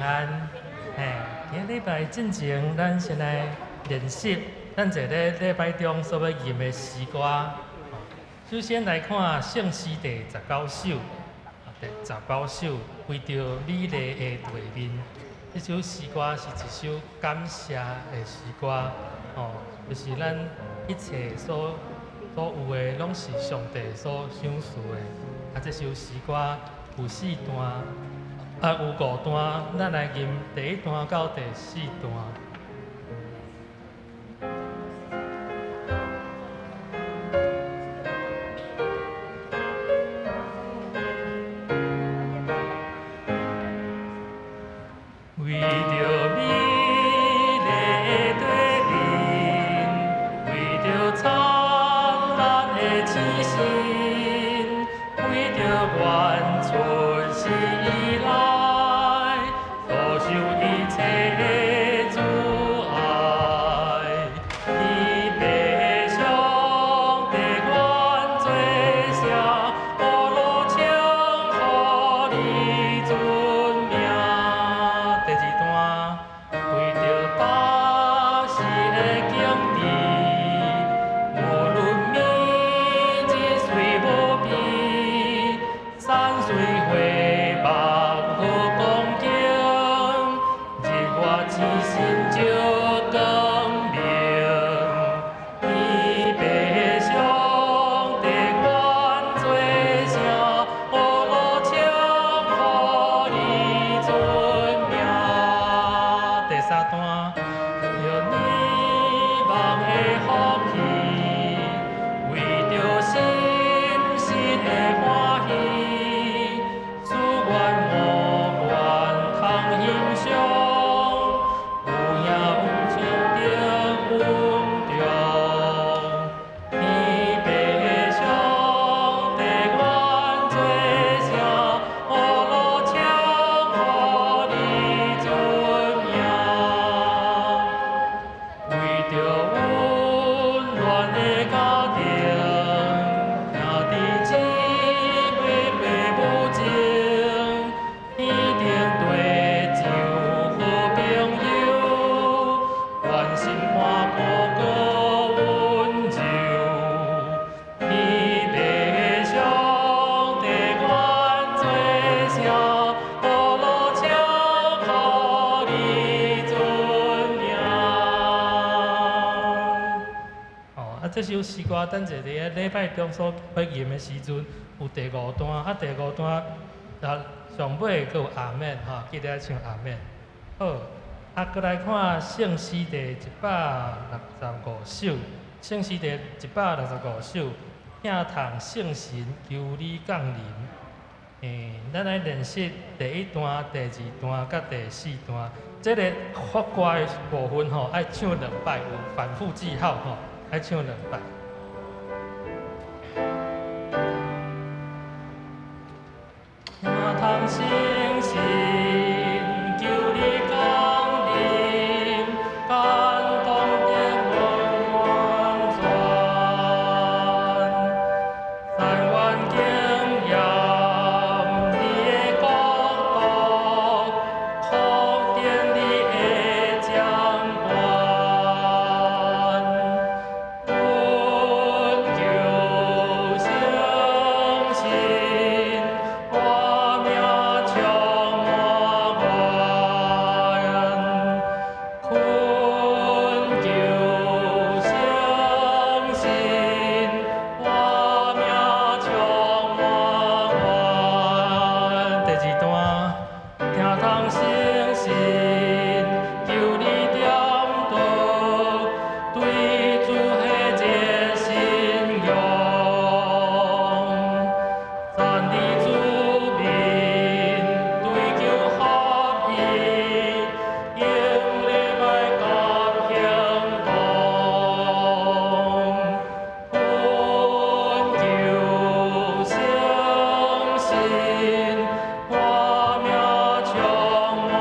安。今礼拜进前，咱先来练习咱一个礼拜中所要吟的诗歌。首先来看圣诗第19首，第19首为着美丽的地面。这首诗歌是一首感谢的诗歌，就是咱一切所有的，拢是上帝所赏赐的。这首诗歌有4段，有5段，咱来吟第1段到第4段。为着美丽的地面，为着灿烂的星星，为着愿出世以来所受一切的阻碍，你悲伤的愿做声，乌路唱予你尊名。第2段，为着百世的经历，无论明日虽无变，山水回目好光景，日月之心就更明。你悲伤的愿做声，乌路唱予你尊名。第3段，着你梦的福气，为着心的欢喜，祝愿无怨通欣赏，有影有情的温柔。你悲伤的愿做声，乌路唱予你尊名。为着温暖的家庭，兄弟姊妹爸母情，天顶地就好朋友，愿心看顾搁温柔。你悲伤的愿做声，乌路唱予你尊名。这首诗歌等者伫礼拜中所要吟的时阵，有第5段，第5段上尾佫有阿免记得唱阿免。好，佫来看圣诗第165首，圣诗第165首，听堂圣神求你降临。咱来练习第1段、第2段甲第4段。这个发歌的部分爱唱2摆，有反复记号爱唱2摆。听堂圣神求你降临，感动的完全，但愿经验你的国度，扩展你的掌管，恳求相信，我命充满愿，恳求相信，我命充满愿。第2段，听堂圣神求你点导，对主迄个信仰，赞你主名，追求合一，用礼拜甲行动，恳求相信，我命充满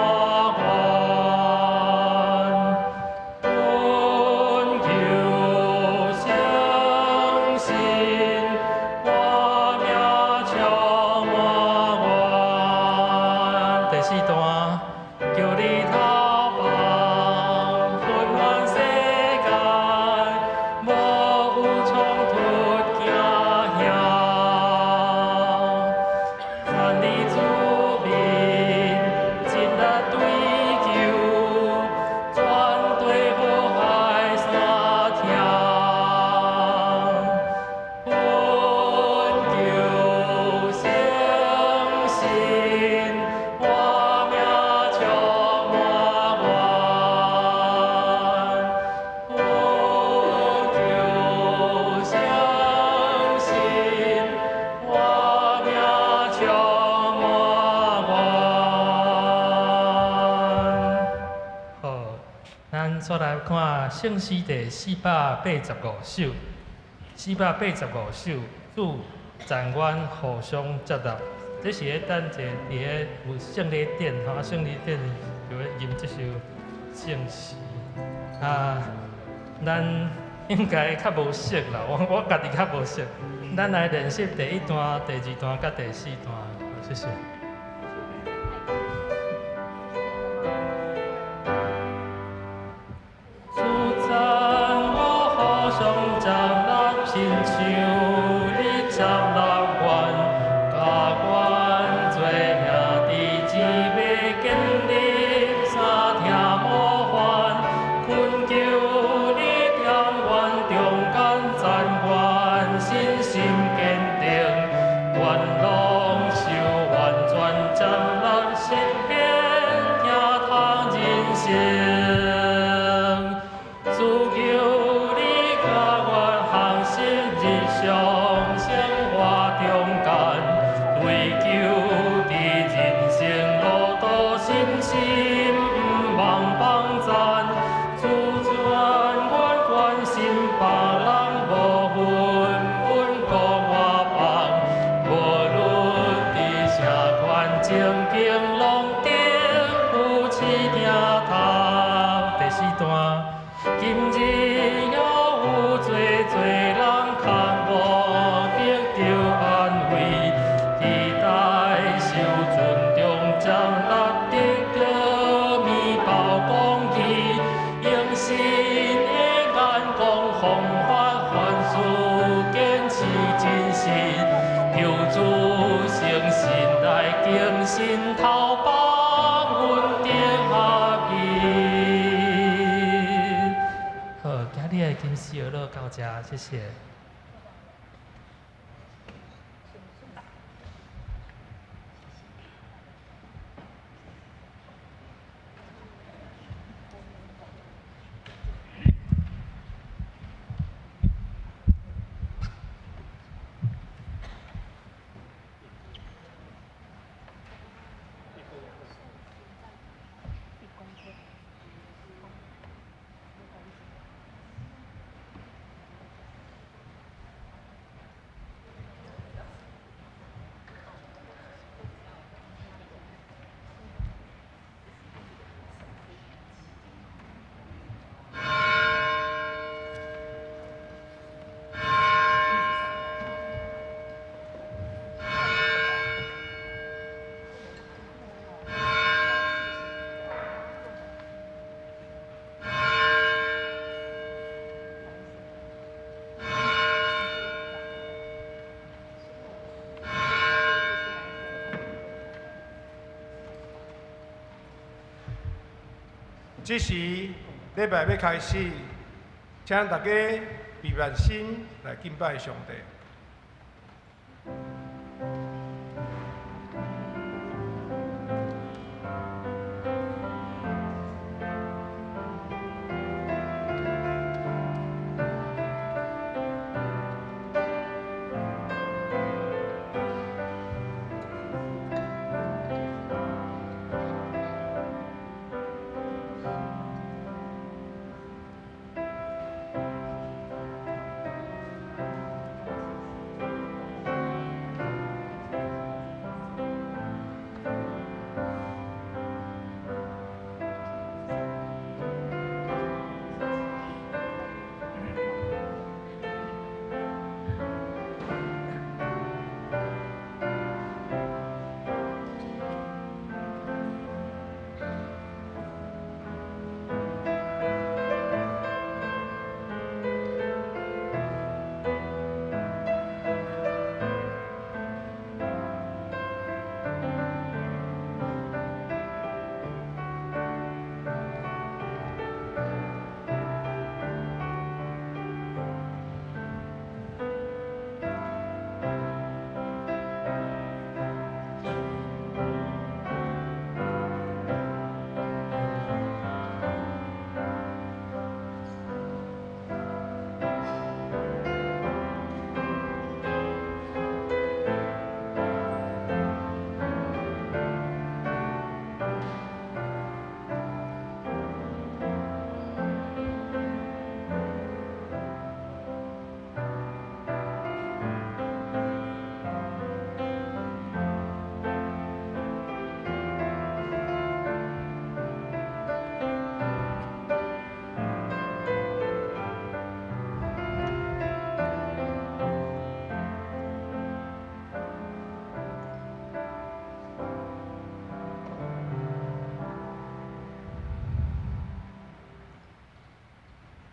咱煞来看圣诗第485首，485首，主暂愿互相接纳。这是咧等者伫咧有圣礼典吼，圣礼典就咧吟这首圣诗。咱应该较无熟啦，我家己较无熟。咱来练习第1段、第2段、甲第4段，谢谢。谢谢。这时礼拜要开始，请大家闭眼心来敬拜上帝。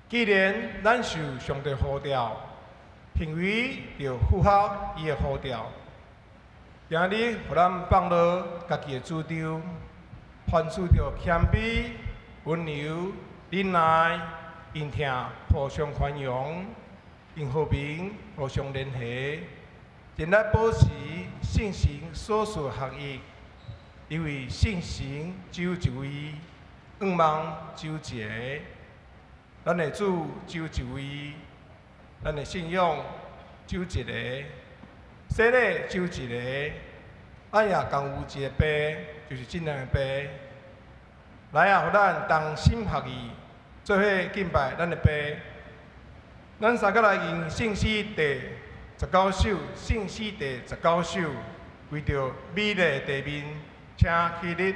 既然咱受上帝呼召，行为就符合伊的呼召。今日，互咱放落家己的主张，凡事着谦卑、温柔、忍耐、因听、互相宽容，因和平互相联系，尽力保持信心所属合一。因为信心只有一位，愿望只有一个，咱的主只有一位，咱的信仰只有一个，洗礼只有一个，爱也共有一个爸，就是真正的爸。来啊，互咱同心合意，做伙敬拜咱的爸。咱三个来用圣诗第19首，圣诗第19首，为着美丽的地面，请起立。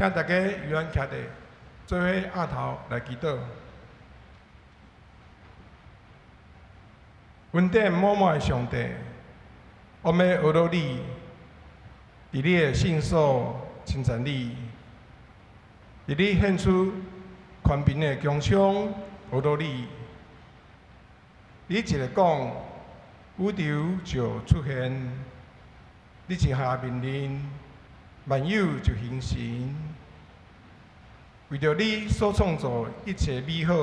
请大家由咱徛地，做伙压头来祈祷。恩典满满的上帝，我们学到你，伫你的信所称赞你，伫你献出宽平的奖赏，学到你。你一个讲，宇宙就出现；你一下命令，万有就形成。为着你所创造一切美好，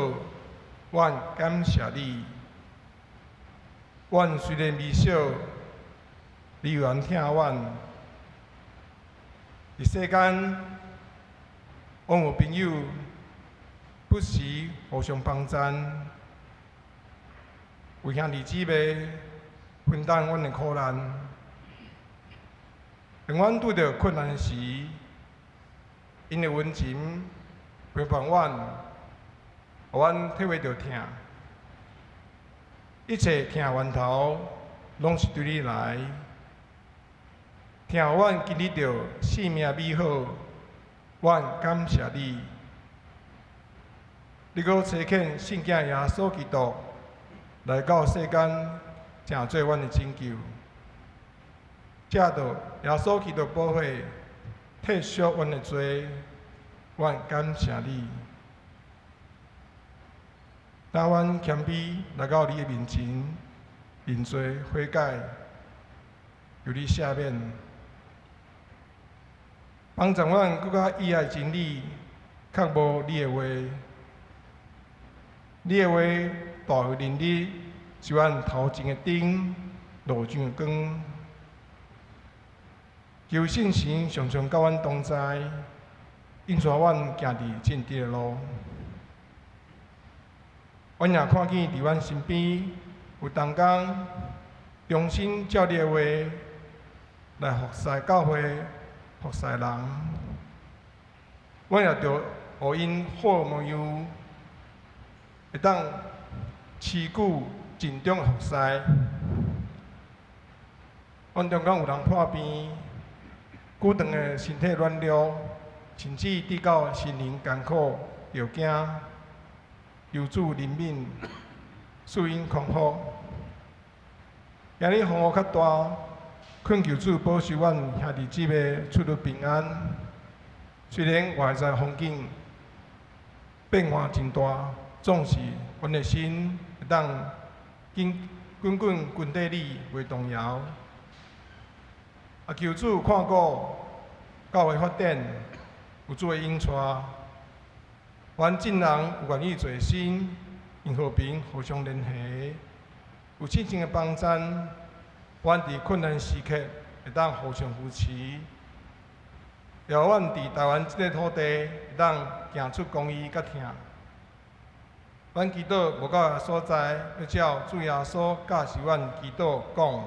阮感谢你。阮虽然微小，你愿听阮。伫世间，阮有朋友，不时互相帮衬，为兄弟姊妹分担阮的苦难。当阮拄着困难时，因的温情陪伴阮，互阮体会着疼。一切听源头拢是对你来，听阮经历着生命美好，阮感谢你。你阁差遣圣囝耶稣基督来到世间，成做阮的拯救。借着耶稣基督宝血替贖阮的罪，阮感谢你。当阮谦卑来到你的面前，认罪悔改，由你赦免，帮助阮更较以爱真理，较无你的话。你的话大有能力，是阮头前的灯，路上的光。求圣神常常甲阮同在，引带阮行伫正直的路。阮也看见伫阮身边有同工重新照你的话来服侍教会、服侍人。阮也着互因好模样，会当持久尽忠的服侍。阮中间有人破病，久长的身体软弱，甚至直到心灵艰苦，要惊。求主怜悯，赐因康复。今日风雨较大，恳求主保守阮兄弟姊妹出入平安。虽然外在环境变化真大，总是阮的心会当滚滚军地里袂动摇。啊，求主看顾教会发展，有主的引带。阮众人有愿意做心，用和平互相联系，有亲情的帮衬，阮伫困难时刻会当互相扶持，了阮伫台湾这个土地会当行出公义甲听。阮祈祷无够的所在，要照主耶稣教示阮祈祷讲：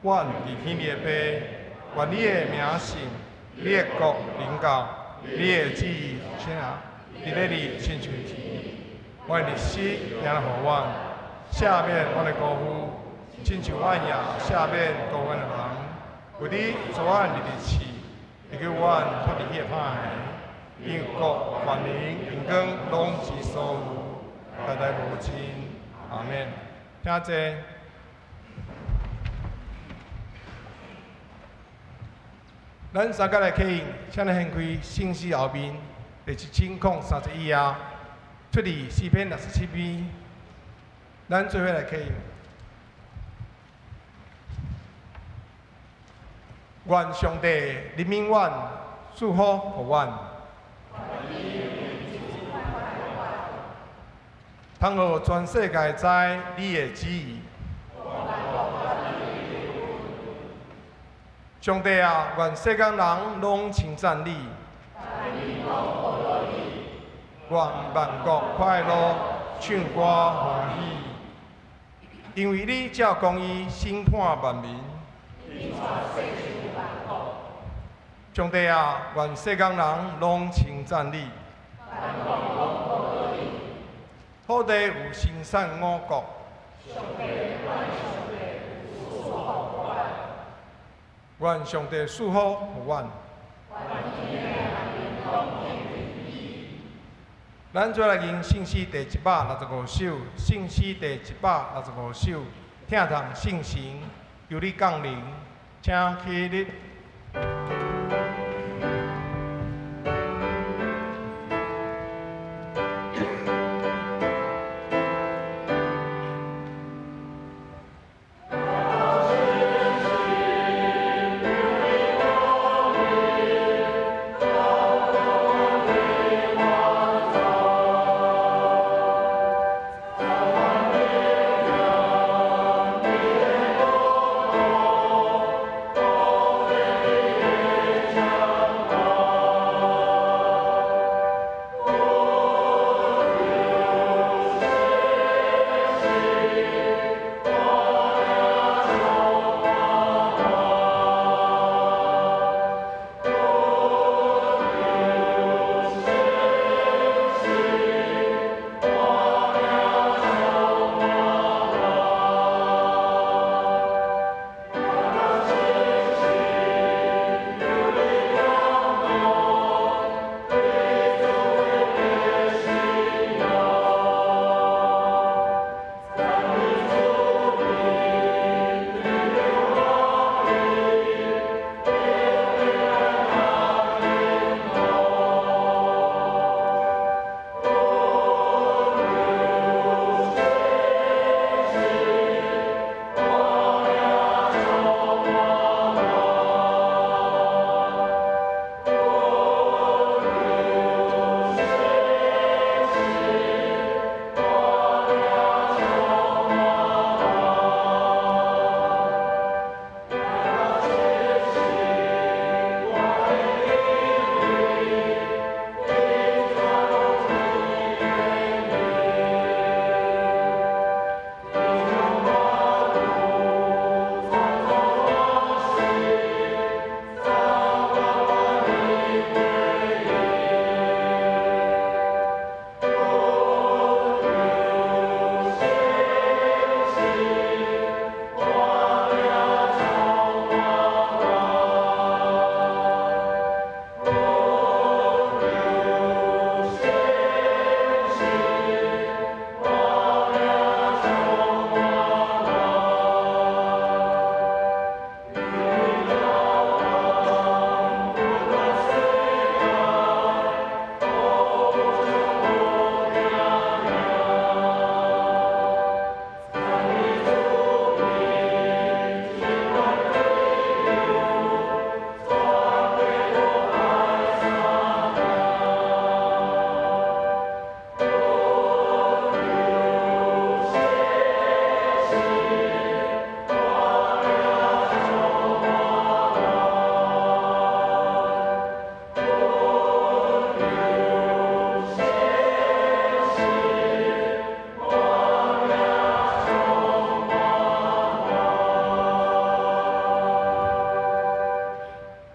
阮伫天里的爸，愿你的名圣，你的国临到，你的旨意行。伫咧你亲像天，阮的日时行来互阮，赦免阮的辜负，亲像阮也赦免辜负阮的人。为你做阮日市，会叫阮脱离迄个歹的，因为国、权能、荣光拢是所有，代代无尽。阿免。请坐。咱三个来客应，请咱掀开圣诗后面。第1031页，出自诗篇67篇。咱做伙来起。愿上帝怜悯阮，祝福互阮。通互全世界知你的旨意。上帝啊，愿世间人拢称赞你。愿万国快乐，唱歌欢喜，因为你照公义审判万民。上帝啊，愿世间人拢称赞你。土地有生产五谷。愿上帝赐福互阮。咱再来吟圣诗第165首，圣诗第165首，听从圣神，由你降临，请起立。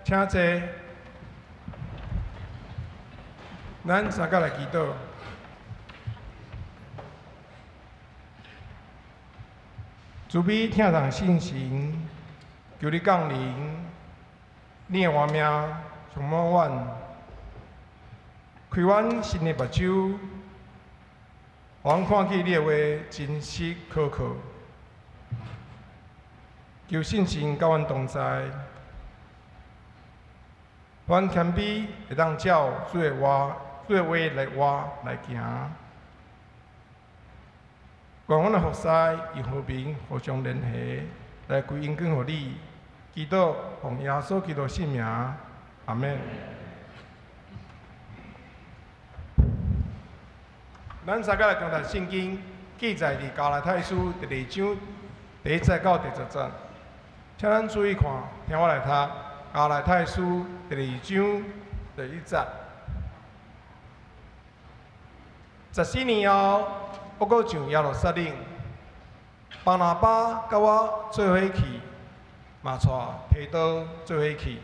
请坐。咱三甲来祈祷。慈悲听人信心，求你降临，你的画面充满阮，开阮心的目睭，互阮看见你的话真实可靠。求信心甲阮同在，阮谦卑会当照主的话来活来行。愿阮的服侍以和平互相联系，来归因更互你。祈祷奉耶稣基督圣名，阿免。咱三个来共读圣经，记载伫加拉太书第2章第1节到第10节。请咱注意看，听我来读加拉太书第2章第1节。14年后，我阁上耶路撒冷，巴拿巴甲我做伙去，嘛带提多做伙去。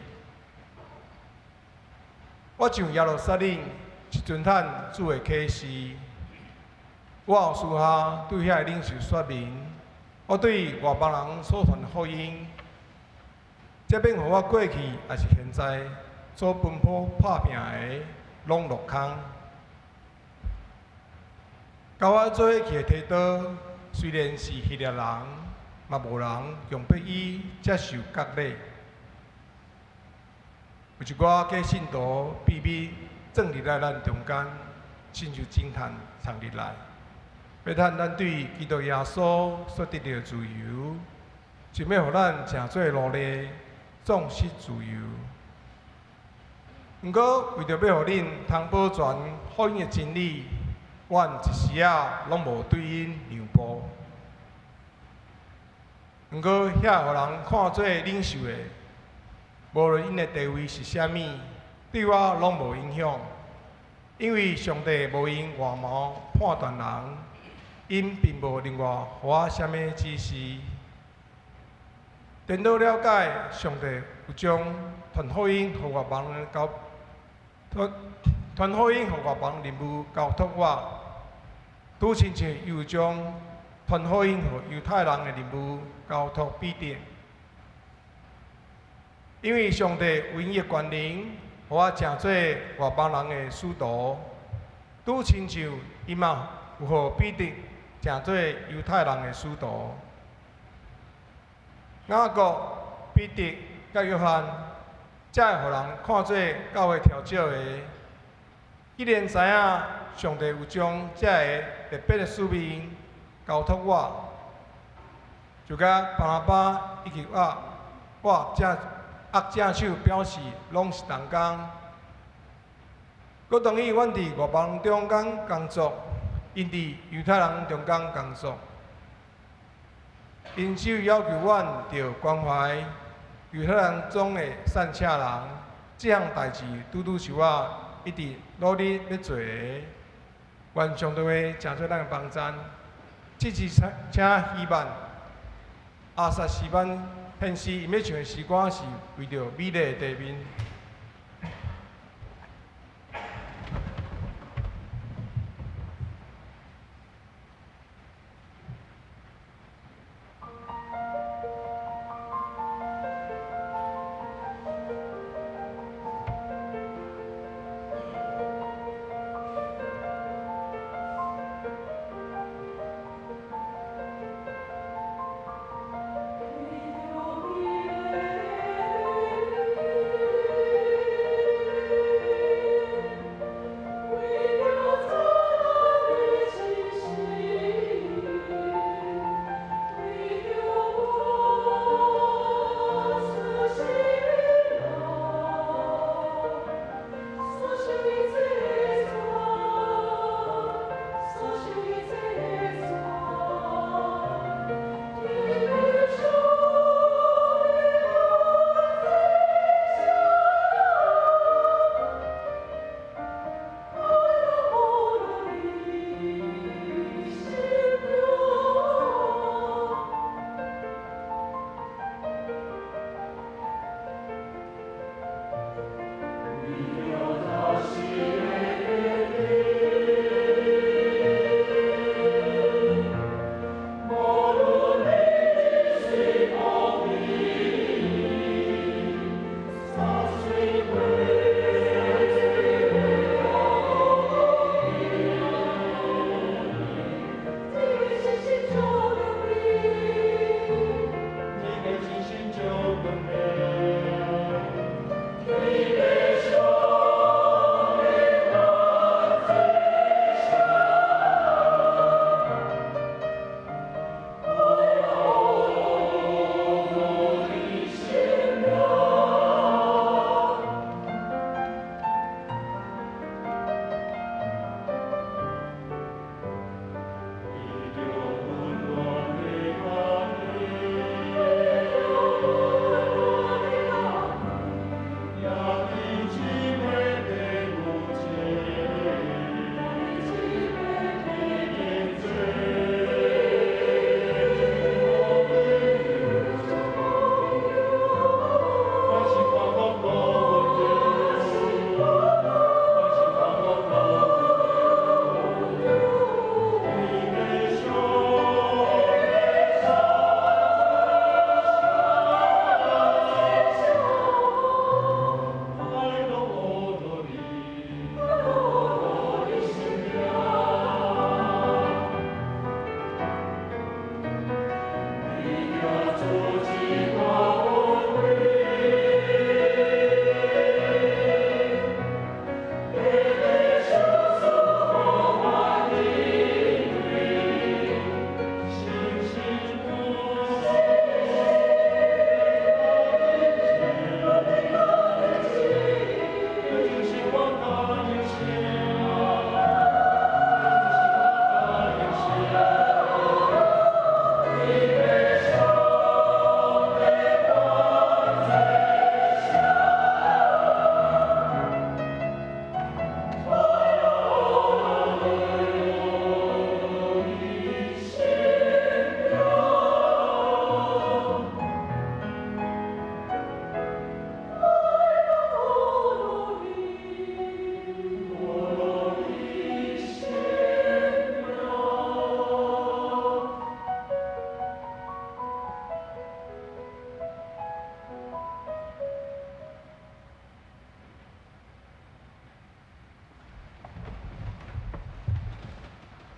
我上耶路撒冷，一尊探主的启示。我有私下对遐领袖说明，我对外邦人所传的福音，这免互我过去也是现在所奔波打拼的，拢落空。甲我做伙去的提多，虽然是希腊人，嘛无人强迫伊接受割礼。有一寡假信徒秘密装伫咱中间，亲像侦探藏入来，要趁咱对基督耶稣所得到的自由，想要互咱诚做奴隶，丧失自由。毋过，为着要互恁通保全福音的真理，阮一时仔拢无对因让步。毋过，遐互人看做领袖的，无论因的地位是啥物，对我拢无影响，因为上帝无用外貌判断人，因并无另外互我啥物指示。颠倒了解，上帝有将传福音互外邦人传福音互外邦任务交托我，拄亲像又将传福音互犹太人的任务交托彼得。因为上帝有伊的权能，互我成做外邦人的使徒，拄亲像伊嘛有互彼得成做犹太人的使徒。雅各、彼得甲约翰，才会互人看做教会调少的。既然知影上帝有将这个特别的使命交托我，就甲巴拿巴以及我正手表示，拢是同工。佮同意阮伫外邦人中间工作，因伫犹太人中间工作。因只有要求阮着关怀犹太人中的善车人，这项代志拄拄是我一直努力要做的。愿上帝话诚做咱的帮赞。这次请希望阿萨西班现时伊要唱的诗歌是为着美丽的地面。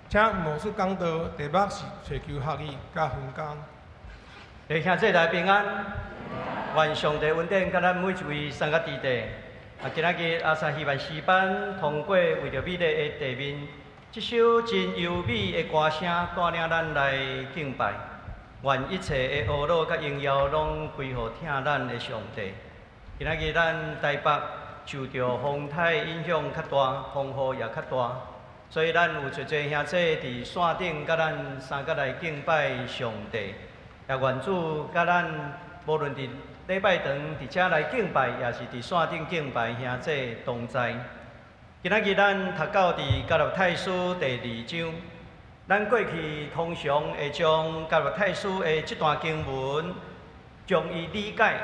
请魔术讲道题目是找求学语甲分工。弟兄姊妹平安，愿上帝恩典甲咱每一位三甲弟弟。今仔日阿萨希望诗班通过为着美丽的地面，这首真优美的歌声带领咱来敬拜。愿一切的懊恼甲荣耀拢归乎听咱的上帝。今仔日咱台北受到风台影响较大，风雨也较大，所以咱有一侪兄弟伫山顶甲咱三甲来敬拜上帝。也愿主甲咱无论伫礼拜堂伫遮来敬拜，也是伫山顶敬拜，兄弟同在。今仔日咱读到伫加勒泰书第2章，咱过去通常会将加勒泰书的这段经文，将伊理解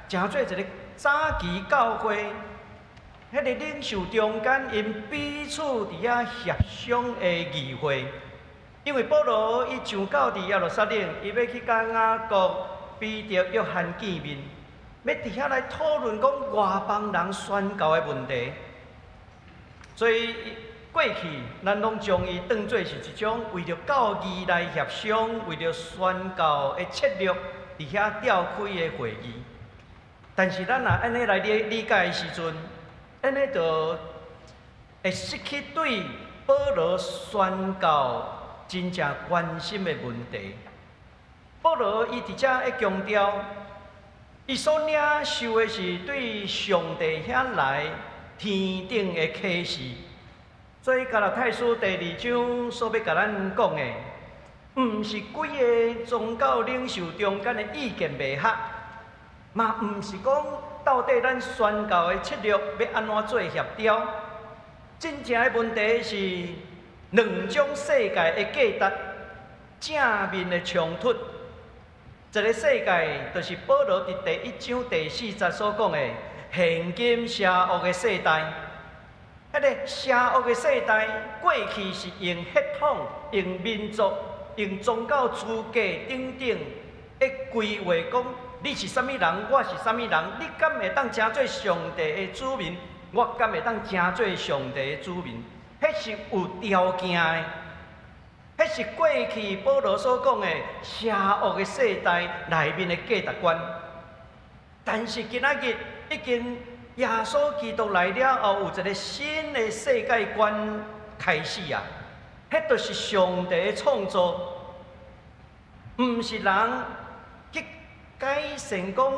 诚做一个早期教会迄个领袖中间因彼此伫遐协商的议会。因为保罗伊上到伫耶路撒冷，伊要去甲雅各、彼得、约翰见面，要伫遐来讨论讲外邦人宣教的问题。所以过去咱拢将伊当作是一种为着教义来协商、为着宣教的策略伫遐召开的会议。但是咱若安尼来理解的时阵，安尼就会失去对保罗宣教真正关心的问题。保罗伊伫遮会强调，伊所领受的是对上帝遐来天顶的启示。所以加勒泰书第2章所要甲咱讲的，毋是几个宗教领袖中间的意见袂合，嘛毋是讲到底咱宣教的策略要安怎做协调。真正的问题是两种世界的价值正面的冲突。一个世界就是保罗伫第1章第4节所讲的现今邪恶的世代。迄个邪恶的世代，过去是用血统、用民族、用宗教资格等等，来规划讲你是啥物人，我是啥物人，你敢会当成做上帝的子民，我敢会当成做上帝的子民。迄是有条件的，迄是过去保罗所讲的邪恶的世代内面的价值观。但是今仔日已经耶稣基督来了后，有一个新的世界观开始啊！迄就是上帝的创造，毋是人去改善讲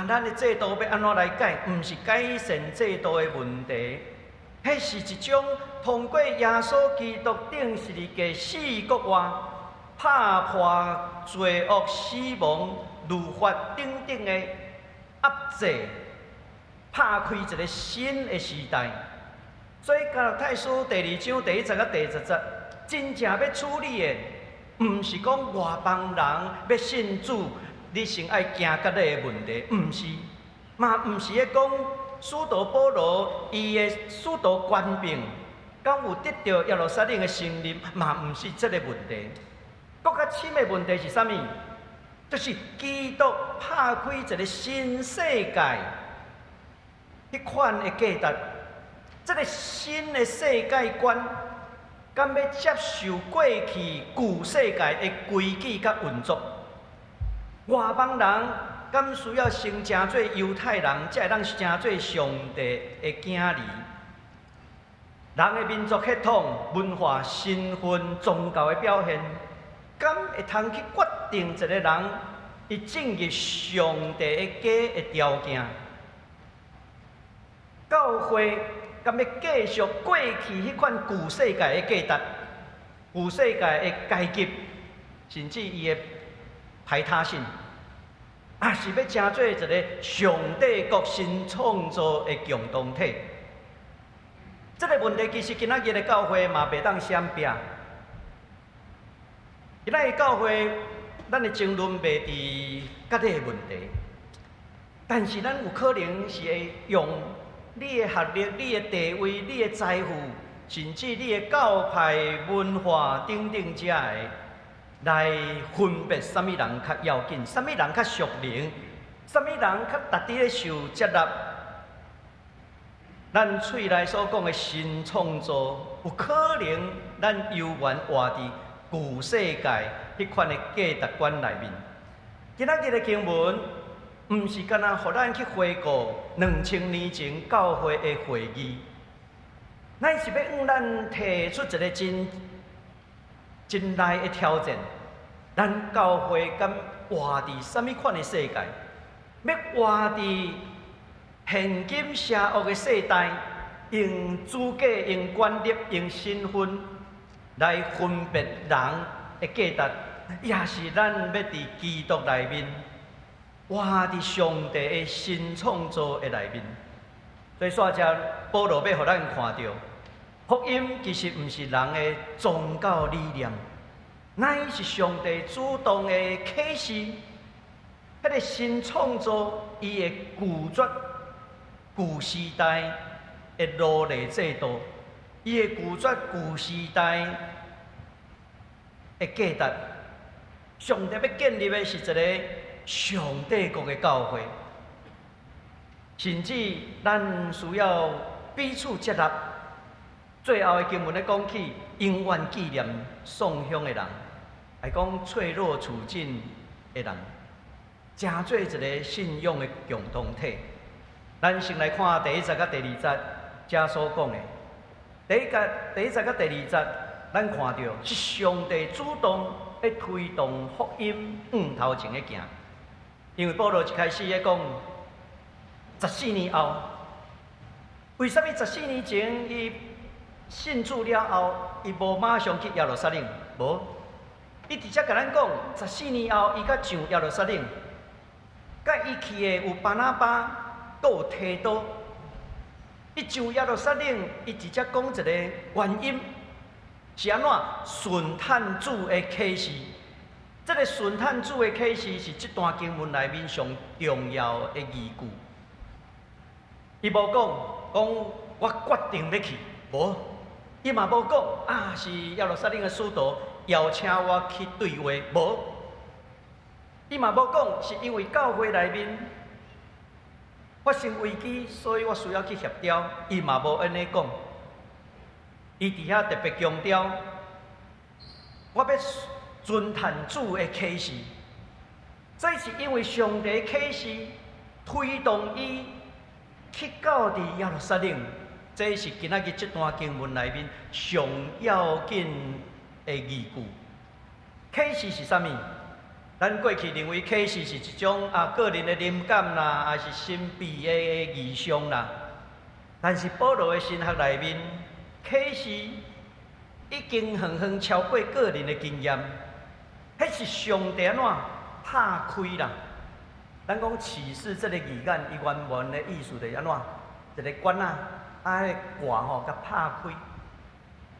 咱的制度要安怎来改，毋是改善制度的问题。迄是一种通过耶稣基督顶十字架死国外，拍破罪恶、死亡、律法等等的压制，拍开一个新的时代。所以加勒泰书第2章第1节到第10节，真正要处理的，毋是讲外邦人要信主，你先爱行甲你的问题，毋是，嘛毋是咧讲。使徒保罗伊的使徒官兵，敢有得到耶路撒冷的承认，嘛毋是这个问题。更较深的问题是啥物？就是基督拍开一个新世界，迄款的价值，这个新的世界观，敢要接受过去旧世界的规矩甲运作？外邦人敢需要先成做犹太人，才会当成做上帝的囝儿？人的民族血统、文化、身份、宗教的表现，敢会通去决定一个人伊进入上帝的家的条件？教会敢要继续过去迄款旧世界的价值、旧世界的阶级，甚至伊的排他性？也是要成做一个上帝国新创造的共同体。这个问题其实今仔日的教会嘛袂当闪避。今仔日教会，咱的争论袂伫甲你的问题，但是咱有可能是会用你的学历、你的地位、你的财富，甚至你的教派、文化等等遮的。来分别什么人较要紧，什么人较属灵，什么人较值得受接纳。咱喙内所讲的新创造，有可能咱游玩活伫旧世界迄款的价值观内面。今仔日的经文，毋是干那互咱去回顾2000年前教会的会议，乃是要向咱提出一个真大的挑战。咱教会敢活伫什么款的世界？要活伫现今邪恶的世代，用资格、用权力、用身份来分别人的价值，也是咱要伫基督内面活伫上帝的新创造的内面。所以，煞遮保罗要互咱看到，福音其实毋是人的宗教理念，乃是上帝主动的启示。迄个新创造，伊的拒绝旧时代的奴隶制度，伊会拒绝旧时代的价值。上帝要建立的是一个上帝国的教会，甚至咱需要彼此接纳。最后的经文咧讲起，永远纪念丧乡的人，来讲脆弱处境的人，真做一个信仰的共同体。咱先来看第1节甲第2节，遮所讲的。第一节甲第2节，咱看到是上帝主动要推动福音往头前的行。因为保罗一开始咧讲，14年后，为什么14年前伊信主了后，伊无马上去耶路撒冷？无，伊直接甲咱讲，14年后伊甲上耶路撒冷，甲伊去的有巴拿巴，阁有提多。伊上耶路撒冷，伊直接讲一个原因，是安怎顺探主的启示。这个顺探主的启示是这段经文内面上重要的依据。伊无讲我决定要去，无，伊嘛无讲是耶路撒冷的使徒邀请我去对话，无，伊嘛无讲是因为教会内面发生危机，所以我需要去协调，伊嘛无安尼讲。伊伫遐特别强调，我要遵探主的启示，这是因为上帝的启示推动伊去到伫耶路撒冷，这是今仔日这段经文内面上要紧的依据。启示是啥物？咱过去认为启示是一种个人的灵感啦，还是神秘的异象啦。但是保罗的神学内面，启示已经远远超过个人的经验，迄是上帝安怎拍开啦。咱讲启示这个语言，伊原文的意思就是安怎？一个管迄挂吼，甲拍开。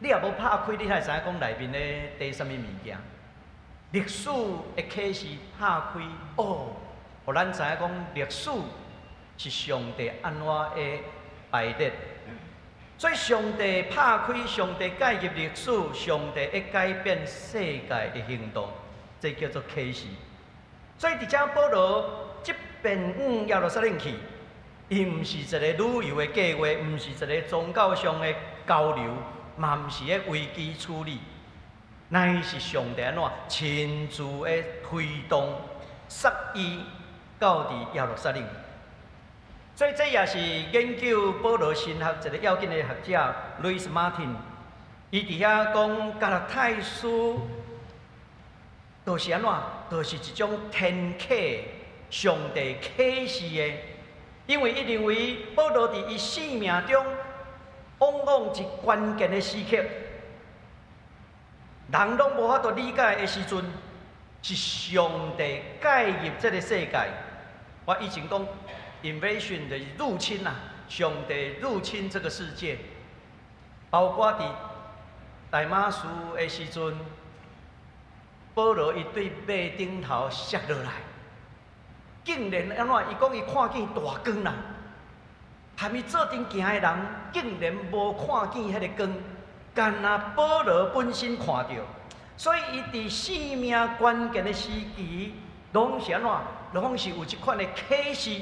你若无拍开，你才会知影讲内面咧伫什么物件。历史的启示拍开，互咱知影讲历史是上帝安怎的排列。所以上帝拍开，上帝介入历史，上帝会改变世界的行动，这叫做启示。所以伫遮保罗即便往耶路撒冷去，伊毋是一个旅游的计划，毋是一个宗教上的交流，嘛毋是咧危机处理。乃是上帝安怎亲自的推动，塞伊到伫耶路撒冷。所以这也是研究保罗神学一个要紧的学者 Louis Martin， 伊伫遐讲加勒泰书，就是安怎，就是一种天启上帝启示的。因为伊认为保罗伫伊生命中往往一关键的时刻。人拢无法度理解的时阵，是上帝介入这个世界。我以前讲 invasion 就是入侵啦，上帝入侵这个世界，包括伫大马士的时阵，保罗伊对马顶头摔落来，竟然安怎？伊讲伊看见大光啦，含伊做阵行的人，竟然无看见迄个光。干那保罗本身看到，所以伊伫生命关键的时期，拢是安怎？拢是有一款的启示。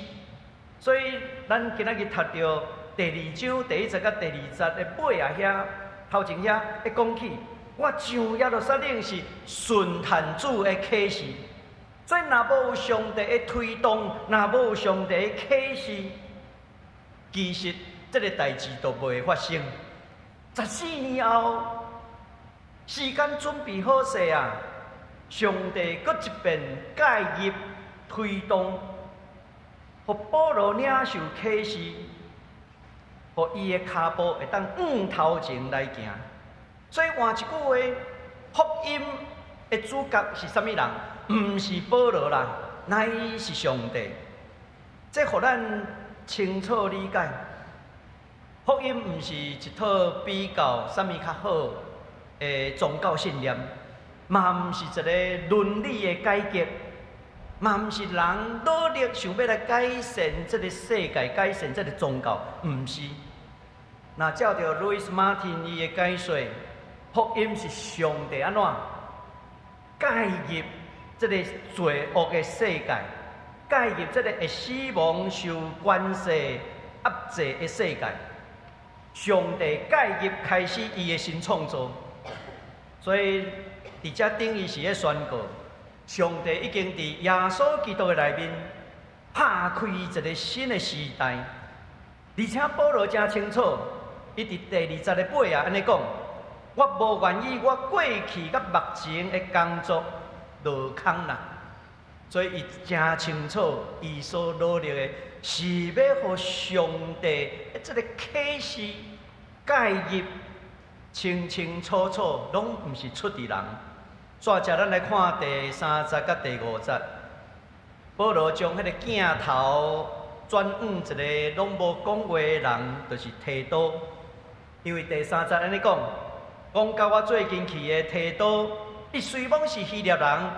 所以咱今仔日读到第2章第1节甲第2节的尾啊遐，头前遐一讲起，我上耶路撒冷是顺坛主的启示，所以若无有上帝的推动，若无有上帝的启示，其实这个代志都袂发生。14年后，时间准备好势啊，上帝搁一遍介入推动，互保罗领受启示，互伊的骹步会当头前来行。所以换一句话，福音的主角是啥物人？毋是保罗啦，乃是上帝。这互咱清楚理解。福音毋是一套比较啥物较好的宗教信念，嘛毋是一个伦理的改革，嘛毋是人努力想要来改善这个世界、改善这个宗教，毋是。那照着路易斯·马丁伊的解说，福音是上帝安怎介入这个罪恶的世界，介入这个会死亡、受关系压制的世界。上帝介入开始伊的新创造，所以伫遮等于是咧宣告，上帝已经伫耶稣基督的内面拍开一个新的时代。而且保罗真清楚，伊伫第20个尾啊安尼讲：我无愿意我过去甲目前的工作落空啦。所以伊真清楚，伊所努力的是要互上帝这个启示介入，清清楚楚，拢毋是出伫人。煞者咱来看第30甲第50，保罗将迄个镜头转往一个拢无讲话的人，就是提多。因为第30安尼讲，讲到我最近去的提多，伊虽讲是希腊人，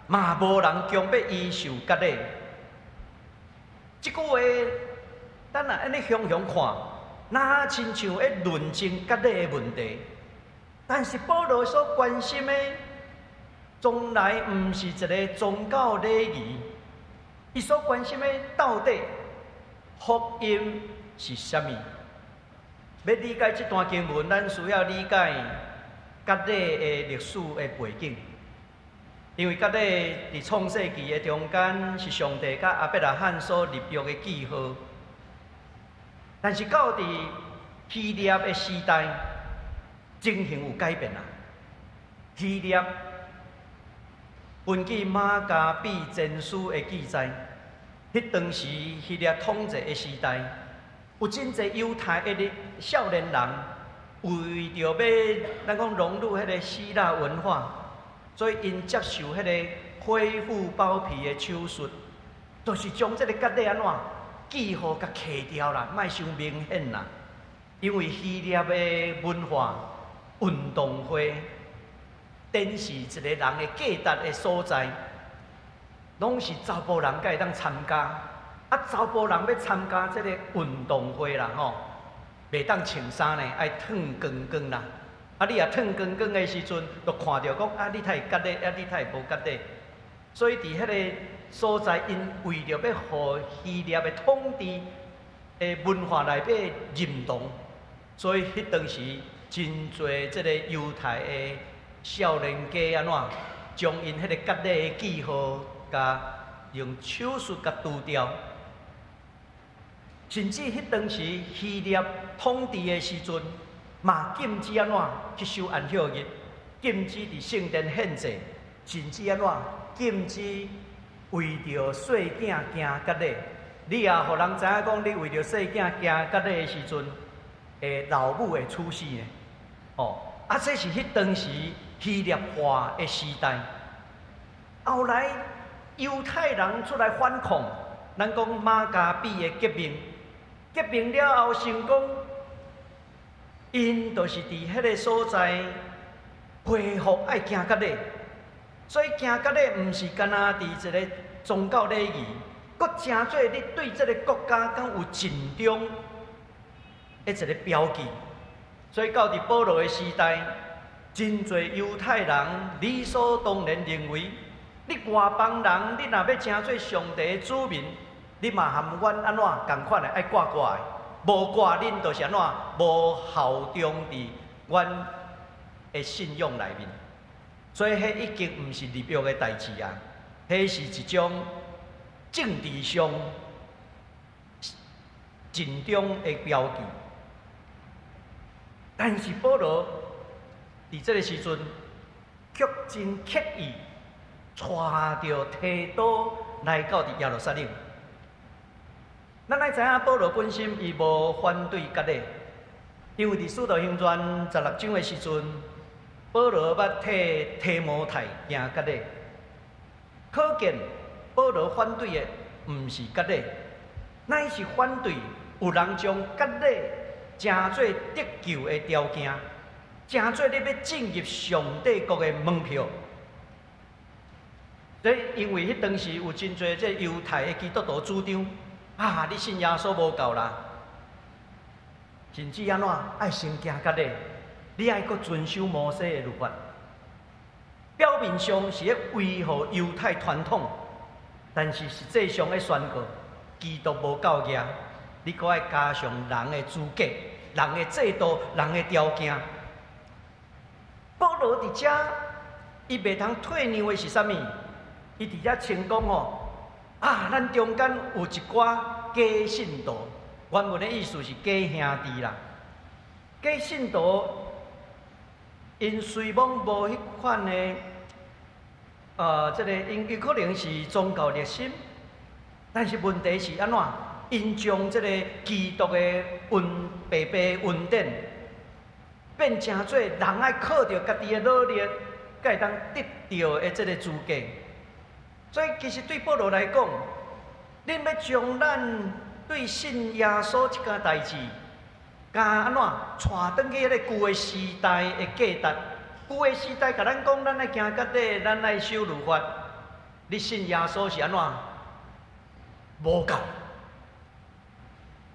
嘛无人强迫伊受割礼。即句话，咱若安尼想想看，哪亲像在论证割礼的问题。但是保罗所关心的，从来毋是一个宗教礼仪，伊所关心的到底福音是啥物？要理解这段经文，咱需要理解割礼的历史的背景。因为割礼伫创世纪的中间是上帝甲亚伯拉罕所立约的记号，但是到伫希腊的时代，情形有改变啦。希腊根据马加比前书的记载，迄当时希腊统治的时代，有真侪犹太的少年人，为着要咱讲融入迄个希腊文化。所以，因接受迄个恢复包皮的手术，就是将这个割礼安怎记号甲去掉啦，莫伤明显啦。因为希腊的文化运动会，展示一个人的价值的所在，拢是查甫人才会当参加。啊，查甫人要参加这个运动会啦，吼，袂当穿衫呢，爱脱光光啦。啊！你若脱光光的时阵，就看到讲啊，你太割礼，啊，你太无割礼。所以伫迄个所在，因为着要互希腊的统治的文化内底认同，所以迄当时真侪即个犹太的少年家安怎，将因迄个割礼的记号，甲用手术甲除掉。甚至迄当时希腊统治的时阵。嘛禁止安怎去守安息日，禁止伫圣殿献祭，甚至安怎禁止为着细囝行割礼。你也互人知影讲，你为着细囝行割礼的时阵，老母会处死呢。哦，啊，这是迄当时希腊化的时代。后来犹太人出来反抗，咱讲马加比的革命，革命了后成功。因就是伫迄个所在恢复爱行割礼，所以行割礼毋是干那伫一个宗教礼仪，佫真做你对这个国家敢有尽忠的一个标记。所以到伫保罗的时代，真侪犹太人理所当然认为，你外邦人，你若要成做上帝的子民，你嘛含阮安怎共款的爱挂的。无挂恁，就是安怎无效忠伫阮的信仰内面。所以，迄已经毋是立约的代志啊，迄是一种政治上尽忠的标记。但是保罗伫这个时阵，却真刻意带着提多来到伫耶路撒冷。咱爱知影保罗本身伊无反对割礼，因为伫使徒行传16章的时阵，保罗捌替提摩太行割礼，可见保罗反对的毋是割礼，乃是反对有人将割礼诚做得救的条件，诚做你要进入上帝国的门票。所以，因为迄当时有真侪这犹太的基督徒主张。你信耶稣无够啦，甚至安怎爱先行割礼，你爱阁遵守摩西的律法。表面上是咧维护犹太传统，但是实际上咧宣告基督无够额，你阁爱加上人的资格、人的制度、人的条件。保罗伫遮，伊袂通退让的是啥物？伊伫遮称讲咱中间有一寡假信徒，原文的意思是假兄弟啦。假信徒，因虽讲无迄款的，因可能是宗教热心，但是问题是安怎？因将这个基督的白白恩典，变成做人爱靠着家己的努力，才会当得到的这个资格。所以，其实对保罗来讲，恁要将咱对信耶稣这件代志，甲安怎带转去迄个旧的时代的价值？旧的时代甲咱讲，咱爱行割礼，咱爱守律法。你信耶稣是安怎？无够。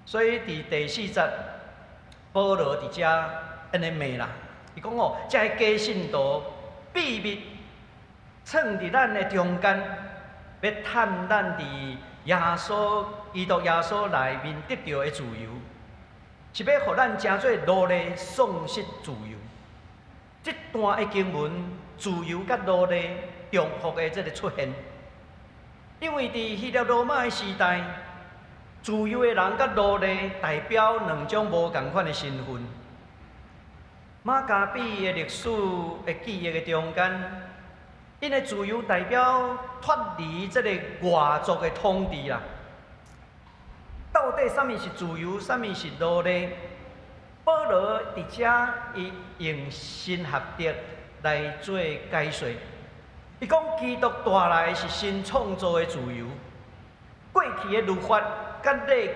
所以伫第4节，保罗伫遮安尼骂啦，伊讲这个假信徒秘密藏伫咱的中间。要探咱伫耶稣基督耶稣内面得到的自由，是要互咱诚做努力丧失自由。这段的经文，自由甲努力重复的这个出现，因为伫希腊罗马的时代，自由的人甲奴隶代表两种无同款的身份。马加比的历史的记忆的中间。因的自由代表脱离这个外族的统治啦。到底什么是自由，什么是奴隶？保罗伫遮伊用新合德来做解说。伊讲基督带来的是新创造的自由。过去的律法、割礼、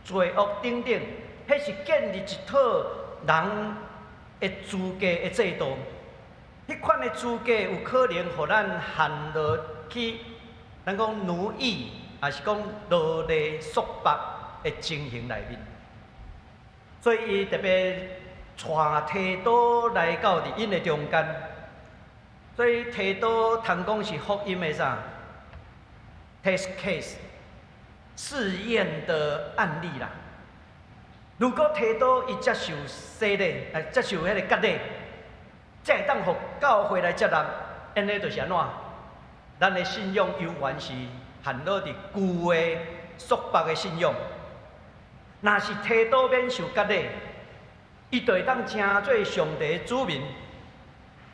罪恶等等，迄是建立一套人的资格的制度。迄款的资格有可能互咱陷落去，咱讲奴役，也是讲奴隶束缚的情形内面。所以伊特别带提多来到伫因的中间。所以提多通讲是福音的啥 ？test case 试验的案例啦。如果提多伊接受洗礼，接受迄个割礼。才会当互教会来接纳，安尼就是安怎？咱的信仰犹原是陷落伫旧的束缚的信仰。若是提多免受割礼，伊就会当成做上帝的子民。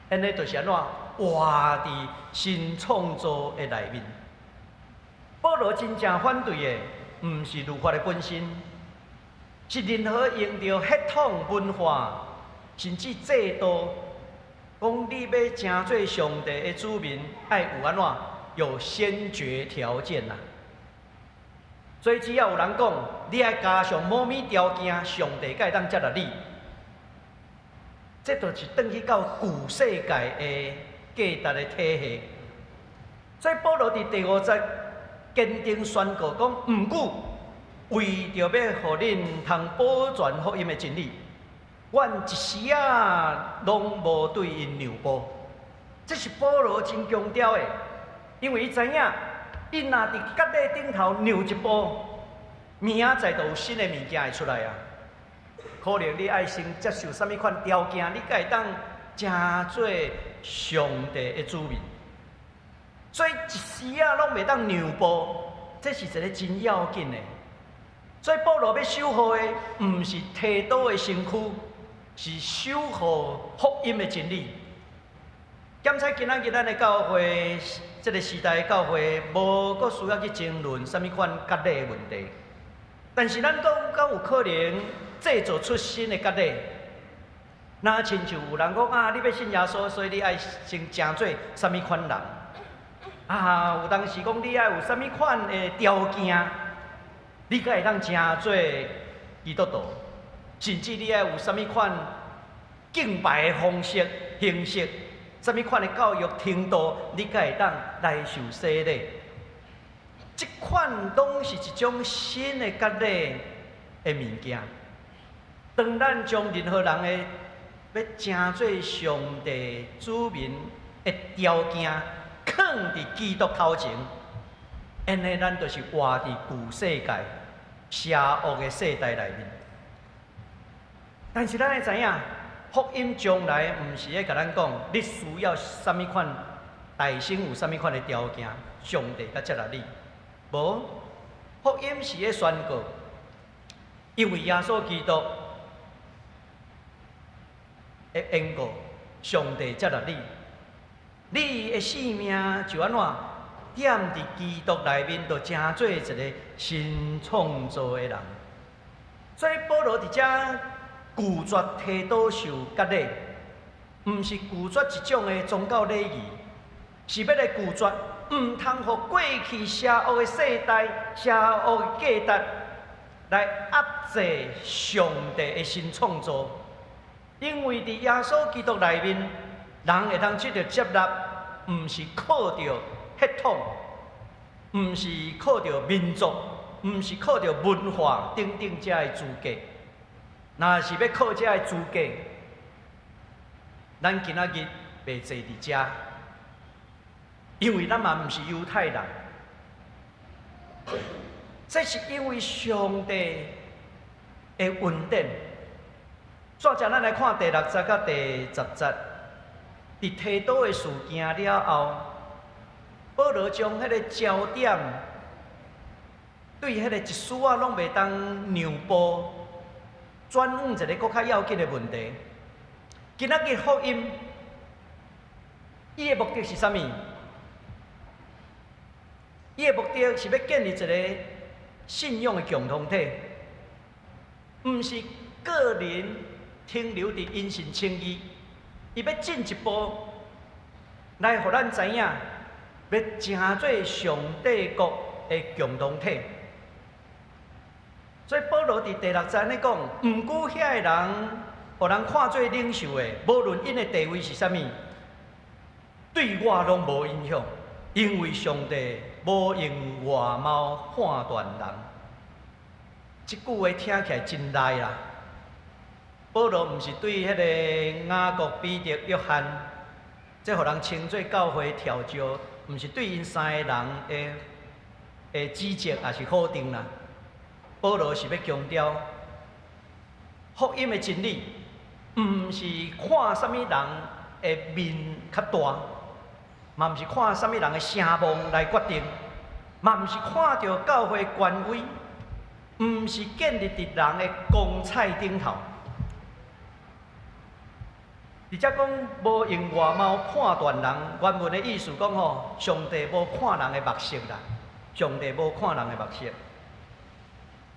安尼就是安怎？活伫新创造的内面。保罗真正反对的，毋是律法的本身，是任何用着血统、文化，甚至制度。讲你要成做上帝的子民，爱有安怎？有先决条件啦。所以只要有人讲，你爱加上某物条件，上帝才会当接纳你。这就是转去到旧世界的价值的体系。所以保罗伫第5节坚定宣告讲：毋过为着要互恁通保全福音的真理。阮一时拢无对因让步，这是保罗真强调的，因为伊知影，因若伫割礼顶头让一步，明仔载就有新的物件会出来啊。可能你爱先接受什么款条件，你才会当成做上帝的子民。所以一时啊，拢袂当让步，这是一个真要紧的。所以保罗要守护的，毋是提多的身躯，是守护福音的真理。检采今仔日咱的教会，这个时代的教会，无阁需要去争论什么款割礼的问题。但是咱讲，敢有可能制造出新的割礼？那亲像有人讲啊，你要信耶稣，所以你爱先成做什么款人？啊，有当时讲你爱有什么款的条件，你才会当成做基督徒，甚至你爱有什么款敬拜的方式、形式，什么款的教育程度，你才会当来受洗礼。这款拢是一种新的割礼的物件。当咱将任何人的要成做上帝子民的条件，放伫基督头前，安尼咱就是活伫旧世界邪恶的世代内面。但是咱会知影，福音将来毋是咧甲咱讲，你需要什么款大生有什么款的条件，上帝才接纳你。无，福音是咧宣告，因为耶稣基督的缘故，上帝接纳你。你的生命就安怎踮伫基督内面，就成做一个新创造的人。所以保罗伫遮拒绝提多受割礼，毋是拒绝一种的宗教礼仪，是要来拒绝毋通互过去邪恶的世代、邪恶的价值来压制上帝的新创造。因为伫耶稣基督内面，人会当得到接纳，毋是靠着血统，毋是靠着民族，毋是靠着文化等等遮的资格。若是要靠遮的资格，咱今仔日袂坐伫遮，因为咱嘛毋是犹太人。这是因为上帝的恩典。接着咱来看第6节到第10节，伫提多的事件了后，保罗将迄个焦点对迄个一丝仔拢袂当让步，转往一个更较要紧的问题。今仔日福音，伊的目的是啥物？伊的目的是要建立一个信仰的共同体，毋是个人停留伫因信称义，伊要进一步来，互咱知影，要成做上帝国的共同体。所以保罗伫第6节咧讲，毋过遐个人，互人看做领袖的，无论因的地位是啥物，对我拢无影响，因为上帝无用外貌判断人。即句话听起来真赖啦。保罗毋是对迄个雅各、彼得、约翰，即互人称作教会调教，毋是对因三个人的指责也是否定啦。保罗是要强调福音的真理，毋是看啥物人的面较大，嘛毋是看啥物人的声望来决定，嘛毋是看到教会权威，毋是建立伫人的光彩顶头。而且讲无用外貌判断人，原文的意思讲吼，上帝无看人的目色啦，上帝无看人的目色，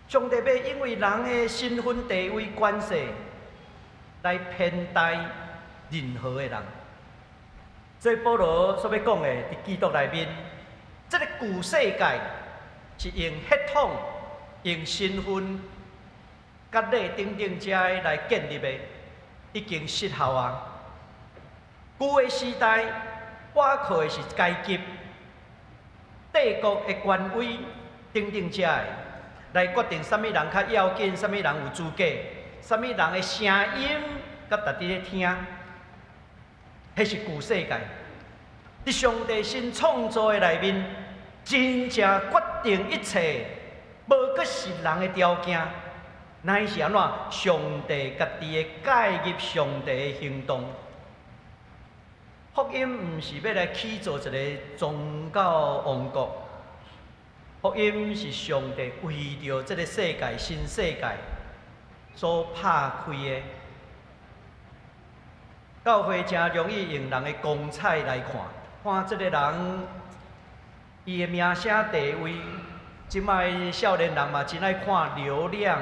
上帝要因为人的身份地位关系来偏待任何的人。所以保罗所要讲的，伫基督内面，这个旧世界是用血统、用身份、割礼等等遮来建立的。已经失效啊！旧的时代，挂靠的是阶级、帝国的权威等等遮的，来决定什么人较要紧，什么人有资格，什么人的声音甲大家咧听。迄是旧世界，伫上帝新创造的内面，真正决定一切，无阁是人的条件。乃是安怎？上帝家己的介入，上帝的行动。福音毋是要来起造一个宗教王国，福音是上帝为着这个世界、新世界所拍开的。教会真容易用人的光彩来看，看这个人伊的名声地位。即摆少年人嘛，真爱看流量、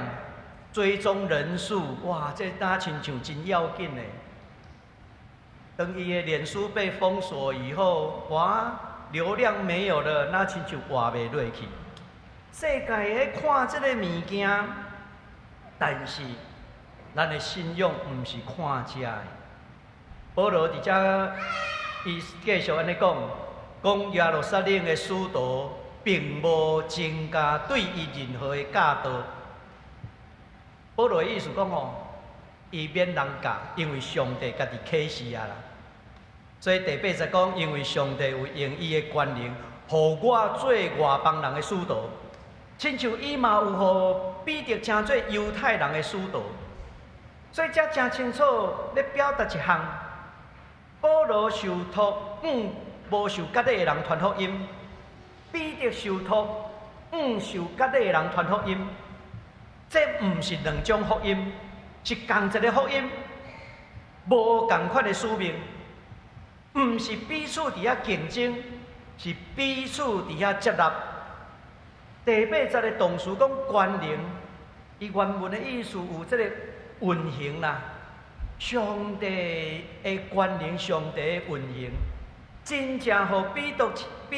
追踪人数，哇，这哪亲像真要紧呢？当伊的脸书被封锁以后，哇，流量没有了，那亲像活袂落去。世界在看这个物件，但是咱的信仰毋是看这的。保罗伫遮，伊继续安尼讲耶路撒冷的使徒。并无增加对伊任何的教导。保罗的意思讲哦，伊免人教，因为上帝家己启示啊啦。所以第8节讲，因为上帝有用伊的权能，互我做外邦人的使徒，亲像伊嘛有互彼得成做犹太人的使徒。所以这真清楚咧表达一项：保罗受托，无受割礼的人传福音。彼得受托，受割礼的人传福音，这毋是两种福音，是同一个福音，无同款的使命，毋是彼此伫遐竞争，是彼此伫遐接纳。第8节的动词讲权能，伊原文的意思有这个运行啦，上帝的权能，上帝的运行。真正互彼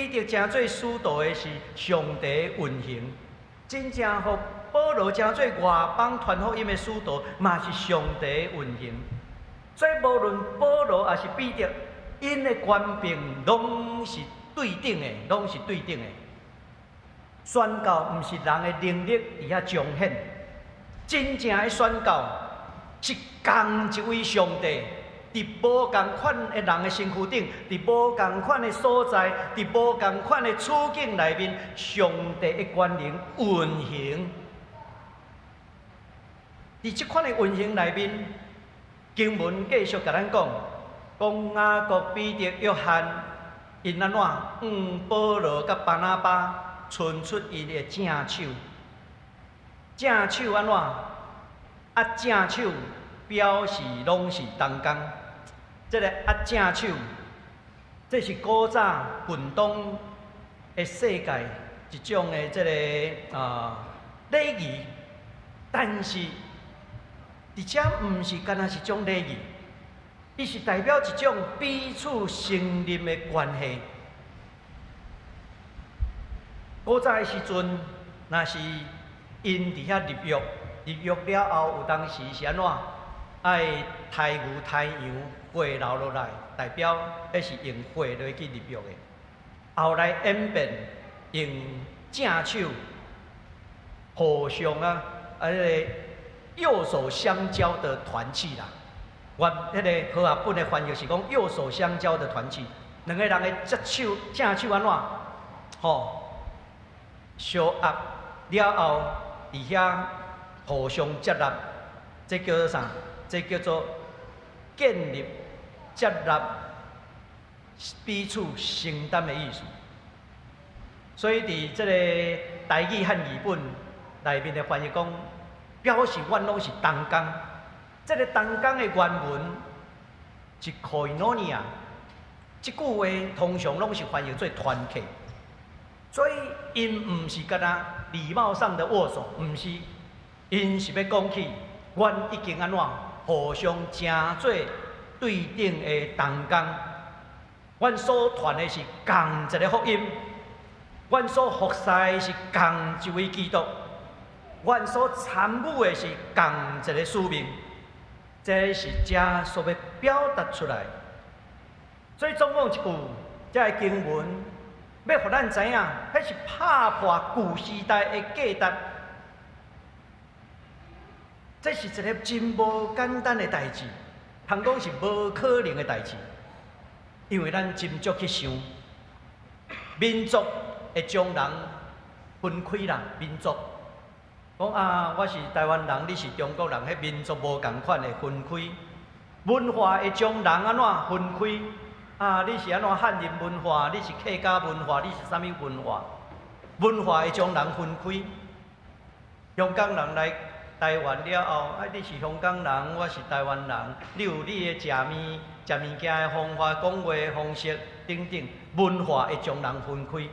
得成做使徒的是上帝运行，真正互保罗成做外邦传福音的使徒，嘛是上帝运行。所以无论保罗还是彼得，因的权柄拢是对等的，拢是对等的。宣教毋是人的能力伫遐彰显，真正的宣教是同一位上帝。伫无共款的人的身躯顶，伫无共款的所在，伫无共款的处境内面，上帝的权能运行。伫即款的运行内面，经文继续甲咱讲，雅各、彼得、约翰，因安怎？保罗甲巴拿巴伸出伊的正手，正手安怎？正手表示拢是同工。这个正手，这是古早近东的世界一种的这个礼仪，但是伫遮毋是干那是种礼仪，伊是代表一种彼此信任的关系。古早的时阵，若是因伫遐入狱了后，有当时是安怎？爱抬牛抬羊。血流落来，代表迄是用血落去入狱的。后来演变用正手，互相右手相交的团契啦。迄个和合本的翻译是讲右手相交的团契，两个人的正手安怎？相握了后，伫遐互相接纳，这叫做啥？这叫做建立。接纳彼此承担的意思，所以伫这个台语和语本内面的翻译讲，表示阮拢是同工。这个同工的原文是 koinonia， 这句话通常拢是翻译做团契，所以因毋是干那礼貌上的握手，毋是，因是要讲起，阮已经安怎互相正做。对等的同工，阮所传的是同一个福音，阮所服侍的是同一位基督，阮所参与的是同一个使命，这是遮所要表达出来。所以总讲一句，这个经文要互咱知影，迄是拍破旧时代的价值，这是一个真无简单的代志。通讲是无可能的代志，因为咱斟酌去想，民族会将人分开啦，民族讲啊，我是台湾人，你是中国人，迄民族无共款的分开，文化会将人安怎分开？啊，你是安怎汉人文化，你是客家文化，你是啥物文化？文化会将人分开。香港人来台湾了后，啊，你是香港人，我是台湾人，你有你的食物件的方法、讲话的方式等等，文化会将人分开。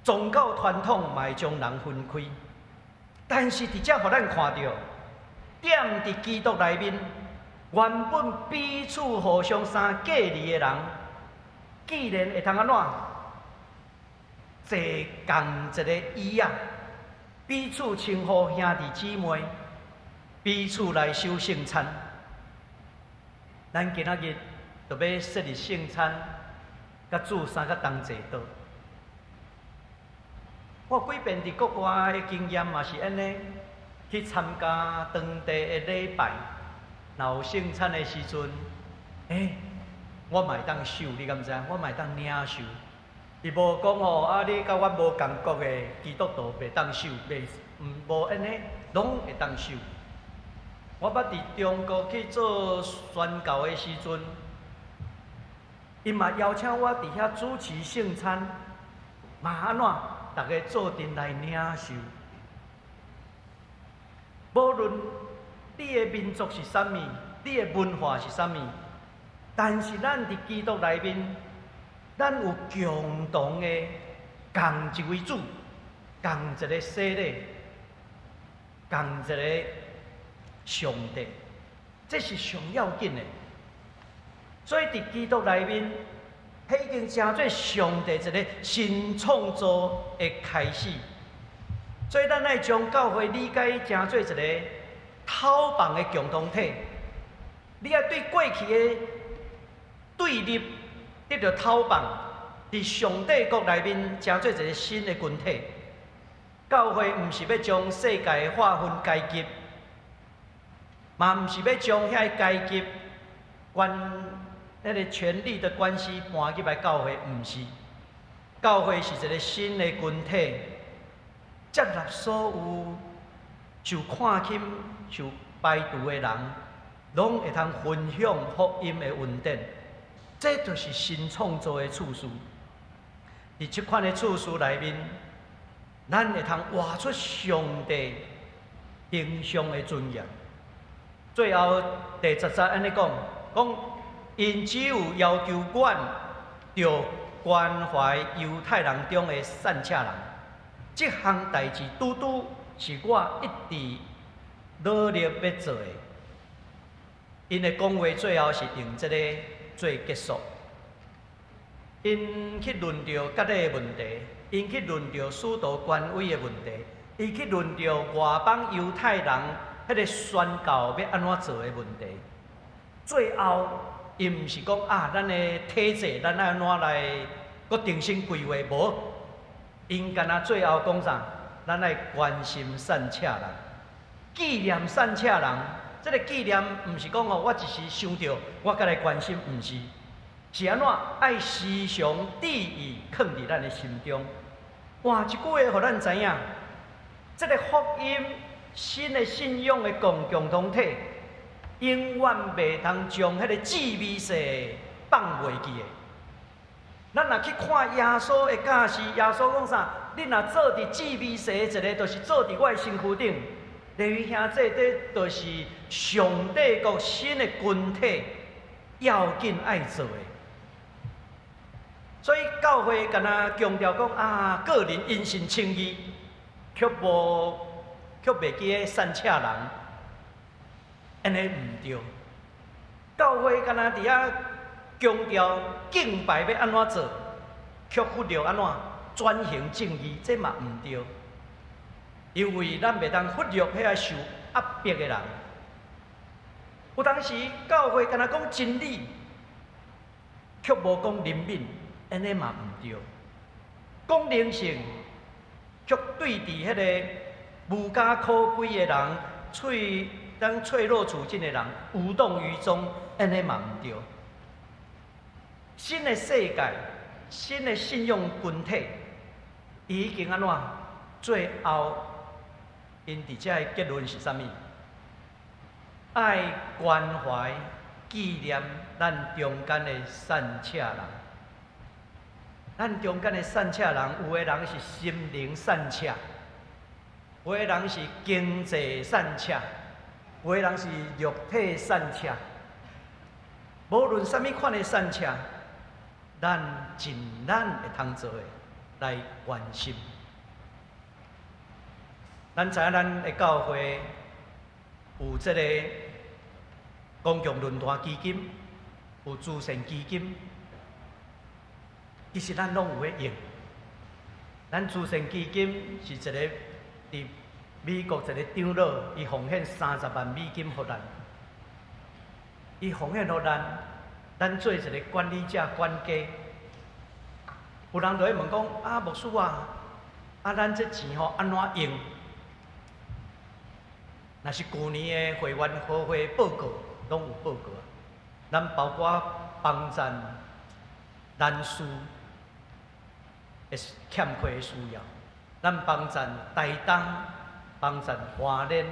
宗教传统嘛会将人分开。但是伫遮，互咱看到，踮伫基督内面，原本彼此互相相隔离的人，既然会通安怎坐共一个椅啊，彼此称呼兄弟姊妹，彼此来守圣餐。咱今仔日就要设立圣餐，甲主三个同坐倒。我几遍伫国外的经验嘛是安尼，去参加当地的礼拜，若有圣餐的时阵，我嘛会当受，你敢知？我嘛会当领受。伊无讲吼，啊，你甲我无共国的基督徒袂当受，无安尼，拢会当受。我捌伫中国去做宣教的时阵，伊嘛邀请我伫遐主持圣餐，嘛安怎？大家做阵来领受，无论你的民族是啥物，你的文化是啥物，但是咱伫基督内面，咱有共同的共一位主，共一个洗礼，共一个上帝，这是上要紧的。所以伫基督内面。迄已经成做上帝一个新创造的开始，所以咱爱将教会理解成做一个讨房的共同体。你爱对过去的对立得到讨房，伫上帝国内面成做一个新的群体。教会毋是要将世界划分阶级，嘛毋是要将遐阶级迄个权力的关系搬去来教会，毋是。教会是一个新的群体，接纳所有受看轻、受排除的人，拢会通分享福音的恩典。这就是新创造的次序。伫即款的次序内面，咱会通活出上帝形象的尊严。最后第10节安尼讲。因只有要求阮着关怀犹太人中的善恰人，这项代志拄拄是我一直努力要做的。因的讲话最后是用这个做结束。因去论到各类问题，因去论到使徒权威的问题，因去论到外邦犹太人迄个宣教要安怎做的问题。最后。伊毋是讲啊，咱的体制，咱安怎来搁重新规划？无，因干那最后讲啥？咱爱关心善恰人，纪念善恰人。这个纪念毋是讲哦，我一时想到，我才来关心，毋是，是安怎爱时常注意放伫咱的心中。换一句话，互咱知影，这个福音新的信仰的共同体。永远袂通将迄个智美色放袂记的。咱若去看耶稣的教示，耶稣讲啥？你若做伫智美色一个，就是做伫我的身躯顶。例如兄弟，这就是上帝国新的群体要紧爱做的。所以教会敢若强调讲啊，个人因信称义，却袂记个善恰人。安尼毋对，教会敢若伫遐强调敬拜要安怎做，却忽略安怎转型正义，这嘛毋对。因为咱袂当忽略遐受压迫的人。有当时教会敢若讲真理，却无讲灵敏，安尼嘛毋对。讲灵性，却对伫迄个无家可归的人，当脆弱处境的人无动于衷，安尼嘛毋对。新的世界，新的信用群体，已经安怎？最后因伫遮的结论是啥物？爱关怀、纪念咱中间的善车人。咱中间的善车人，有的人是心灵善车，有的人是经济善车，有的人是肉体善车。无论什么款的善车，咱尽咱会通做的来关心。咱知影咱的教会有这个公共论坛基金，有慈善基金，其实咱拢有咧用。咱慈善基金是一个伫美国一个长老，伊奉献30万美金予咱，伊奉献予咱，咱做一个管理者管家。有人就会问讲：啊，牧师啊，咱这钱吼安怎用？若是旧年的会员好会报告，拢有报告。咱包括帮赞难事的欠缺的需要，咱帮赞台东、帮赞花莲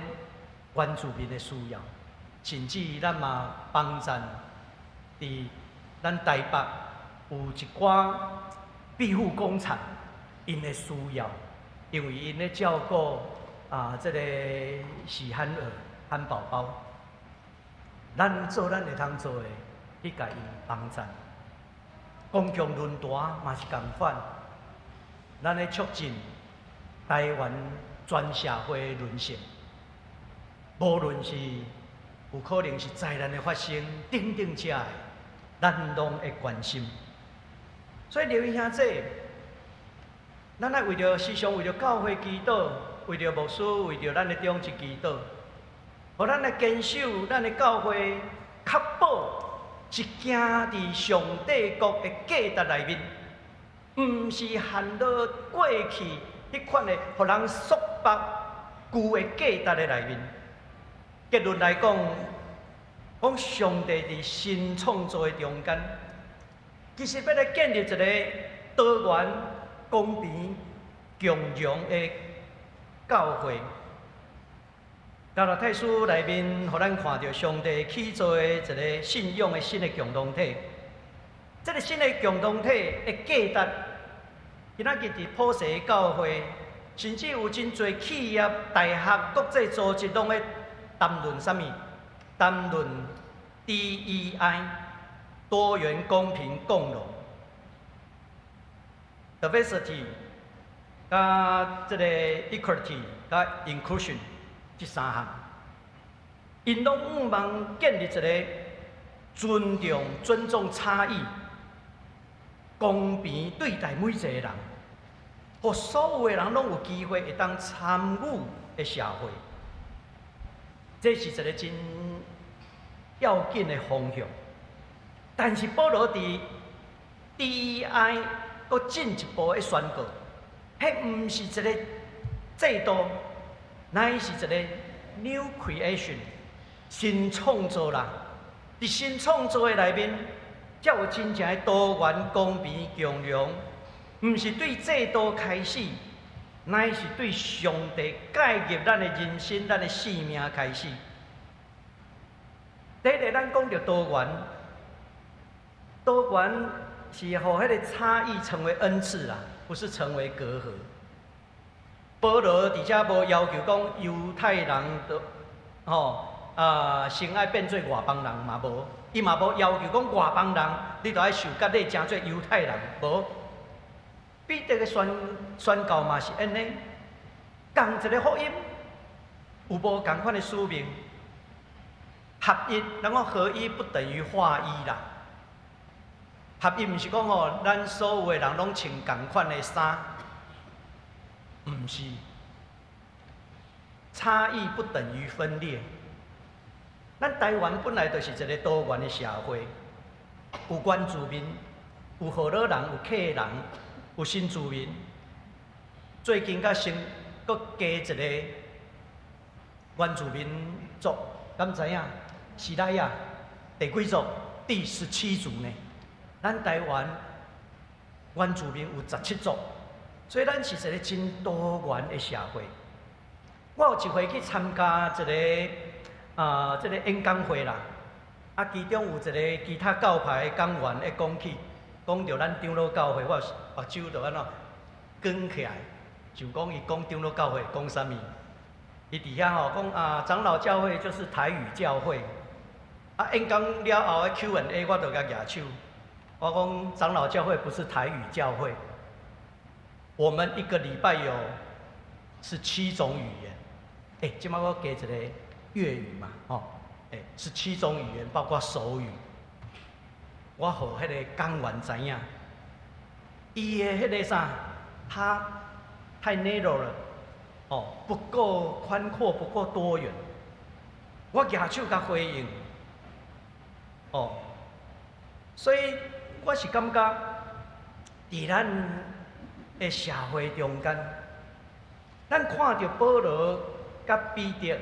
原住民的需要，甚至咱嘛帮赞伫咱台北有一寡庇护工厂因的需要，因为因咧照顾这个是汉儿、汉宝宝，咱做咱会通做的，去甲因帮赞。公共论坛嘛是共款，咱咧促进台湾全社会的沦陷。无论是有可能是灾难的发生，等等遮的，咱拢会关心。所以刘英兄弟，咱爱为着时常为着教会祈祷，为着牧师，为着咱的长职祈祷，互咱来坚守咱的教会，确保是行伫上帝国的价值内面，毋是陷到过去迄款的互人束缚旧的价值的内面。结论来讲，讲上帝伫新创造的中间，其实要来建立一个多元、公平、共融的教会。加拉太书内面，互咱看到上帝起造的一个信仰的新的共同体。这个新的共同体的价值，今仔日伫普世的教会，甚至有真侪企业、大学、国际组织拢在谈论啥物？谈论 DEI 多元、公平、共融 ，diversity 加这个 equality 加 inclusion 这三项，因拢望建立一个尊重差异、公平对待每一个人，互所有的人拢有机会会当参与的社会。这是一个真要紧的方向，但是保罗伫 DEI 搁进一步的宣告，迄毋是一个制度，乃是一个 new creation 新创造啦。伫新创造的内面，才有真正的多元、公平、共融，毋是对制度开始。乃是对上帝介入咱的人生、咱的生命开始。第一个，咱讲到多元，多元是互迄个差异成为恩赐啦，不是成为隔阂。保罗伫遮无要求讲犹太人的先爱变做外邦人嘛无，伊嘛无要求讲外邦人你着爱受割礼，成做犹太人无。彼得的宣告嘛是安尼，同一个福音有无同款的使命？合一，咱讲合一不等于化一啦。合一毋是讲咱所有的人拢穿同款的衫，毋是。差异不等于分裂。咱台湾本来就是一个多元的社会，有原住民，有荷兰人，有客人。有新住民，最近甲新搁加一个原住民族，敢知影？是来呀，第几族？第17族呢？咱台湾原住民有17族，所以咱是一个真多元的社会。我有一回去参加一个这个演讲会啦，其中有一个其他教派的讲员会讲起，讲到咱长老教会，我目睭就安怎光起来，就讲伊讲长老教会讲啥物？伊伫遐吼讲长老教会就是台语教会。演讲了后的 Q&A 我就甲举手，我讲长老教会不是台语教会，我们一个礼拜有17种语言。即摆我加一个粤语嘛，17种语言包括手语。我互迄个讲员知影，伊的迄个啥，他太 narrow 了，不够宽阔，不够多元。我举手甲回应。所以我是感觉，伫咱的社会中间，咱看到保罗甲彼得，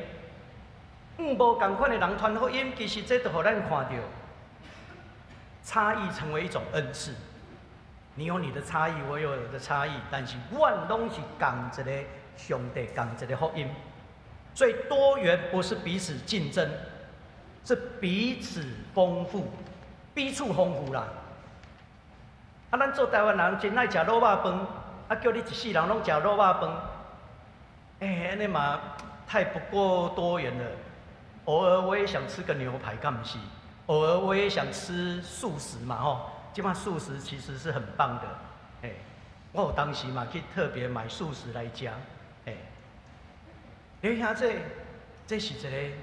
无共款的人传福音，其实这就互咱看到，差异成为一种恩赐。你有你的差异，我有我的差异，但是阮拢是共一个上帝，共一个福音。所以多元不是彼此竞争。是彼此丰富，彼此丰富啦。咱做台湾人真爱食卤肉饭，叫你一世人拢食卤肉饭，安尼嘛太不够多元了。偶尔我也想吃个牛排，干不是？偶尔我也想吃素食嘛，即摆素食其实是很棒的，我有当时嘛去特别买素食来食，你看这是一个。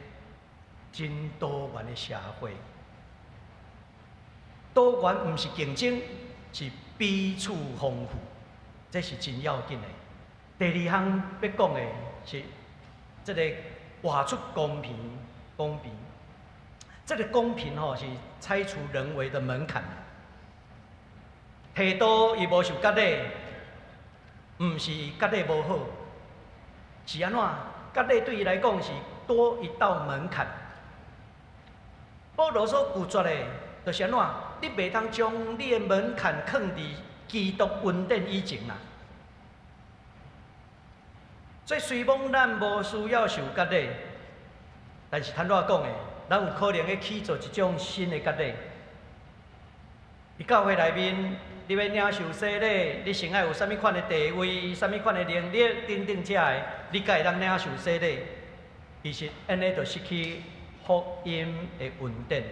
真多元的社会，多元不是竞争，是彼此丰富，这是真要紧的。第二项要讲的是，这个画出公平，公平。这个公平是拆除人为的门槛。提多伊无受割礼，唔是割礼无好，是安怎？割礼对伊来讲是多一道门槛。保罗所拒绝的，就是安怎？你袂当将你的门槛放伫基督恩典以前啦。所以虽讲咱无需要受割礼，但是坦白讲的，咱有可能会去做一种新的割礼。伫教会内面，你要领受洗礼，你先爱有啥物款的地位、啥物款的能力等等遮的，你才会当领受洗礼。其实安尼就失去。福音的恩典，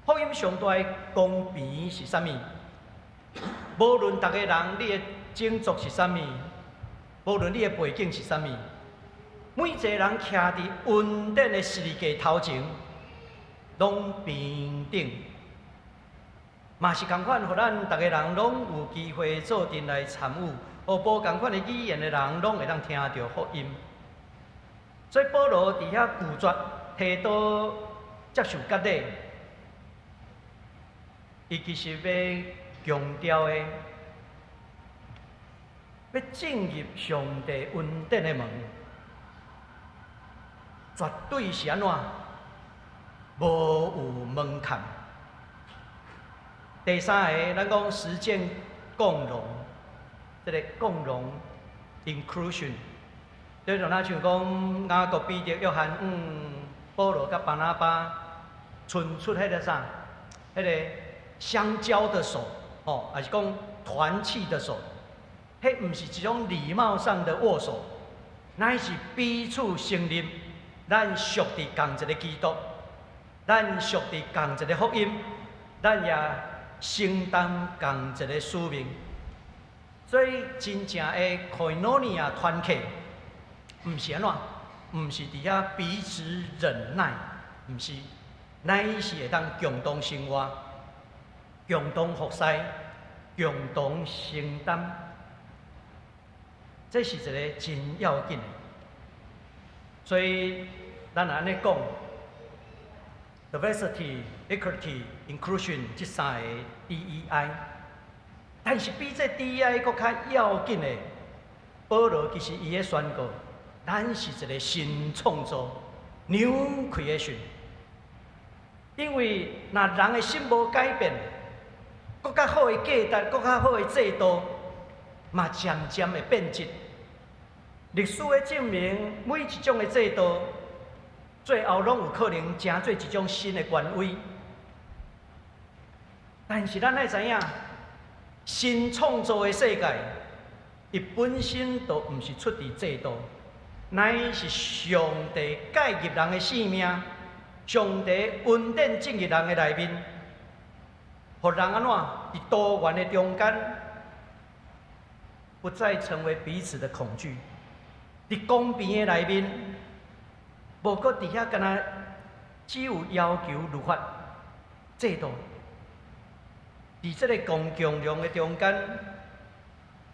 福音上大的公平是啥物？无论逐个人你的种族是啥物，无论你的背景是啥物，每一个人徛伫恩典的世界头前，拢平等，嘛是共款，互咱逐个人拢有机会做阵来参与，互无共款的语言的人拢会当听到福音。所以保罗伫遐拒绝。提多接受割礼，伊其实要强调的，要进入上帝恩典的门，绝对是安怎？无有门槛。第三个，咱讲实践共融，这个共融 （inclusion）， 对像咱像讲雅各、彼得、约翰，保罗甲巴拿巴伸出迄个啥，迄个相交的手，还是讲团契的手，迄毋是一种礼貌上的握手，乃是彼此承认，咱属伫同一个基督，咱属伫同一个福音，咱也承担同一个使命。所以真正的 koinonia 团契，毋是安怎？毋是伫遐彼此忍耐，毋是，乃是会当共同生活、共同服侍、共同承担。这是一个真要紧的。所以咱安尼讲 ，diversity、equity、inclusion 这三个 DEI， 但是比这 DEI 更较要紧的，保罗其实伊咧宣告。咱是一个新创造 （New Creation）， 因为若人的心无改变，更较好的价值、更较好的制度，嘛渐渐会变质。历史会证明，每一种的制度，最后拢有可能成做一种新的权威。但是咱爱知影，新创造的世界，伊本身就毋是出自制度，乃是上帝介入人的性命，上帝恩典进入人的内面，互人安怎伫多元的中间，不再成为彼此的恐惧。伫公平的内面，无搁伫遐干那只有要求律法制度。伫这个公共量的中间，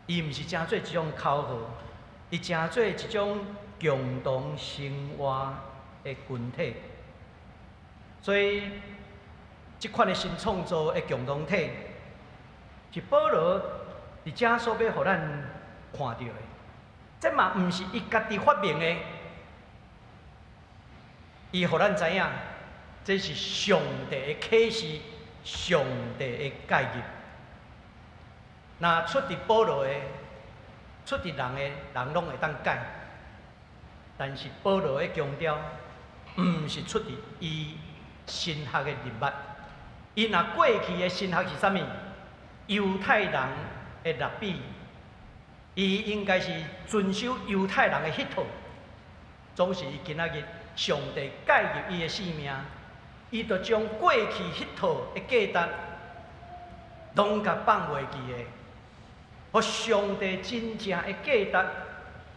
伊毋是成做一种口号，伊成做一种共同生活的群体。所以，即款的新创造的共同体，是保罗伫遮所要互咱看到的。这嘛毋是伊家己发明的，伊互咱知影，这是上帝的启示。上帝的介入，那出伫保罗的，出伫人的，人拢会当改。但是保罗的强调，毋是出伫伊神学的人物。伊若过去的神学是啥物？犹太人的律比，伊应该是遵守犹太人的迄套。总是今仔日上帝介入伊的性命。伊就将过去迄套的价值，拢甲放袂记的，互上帝真正的价值，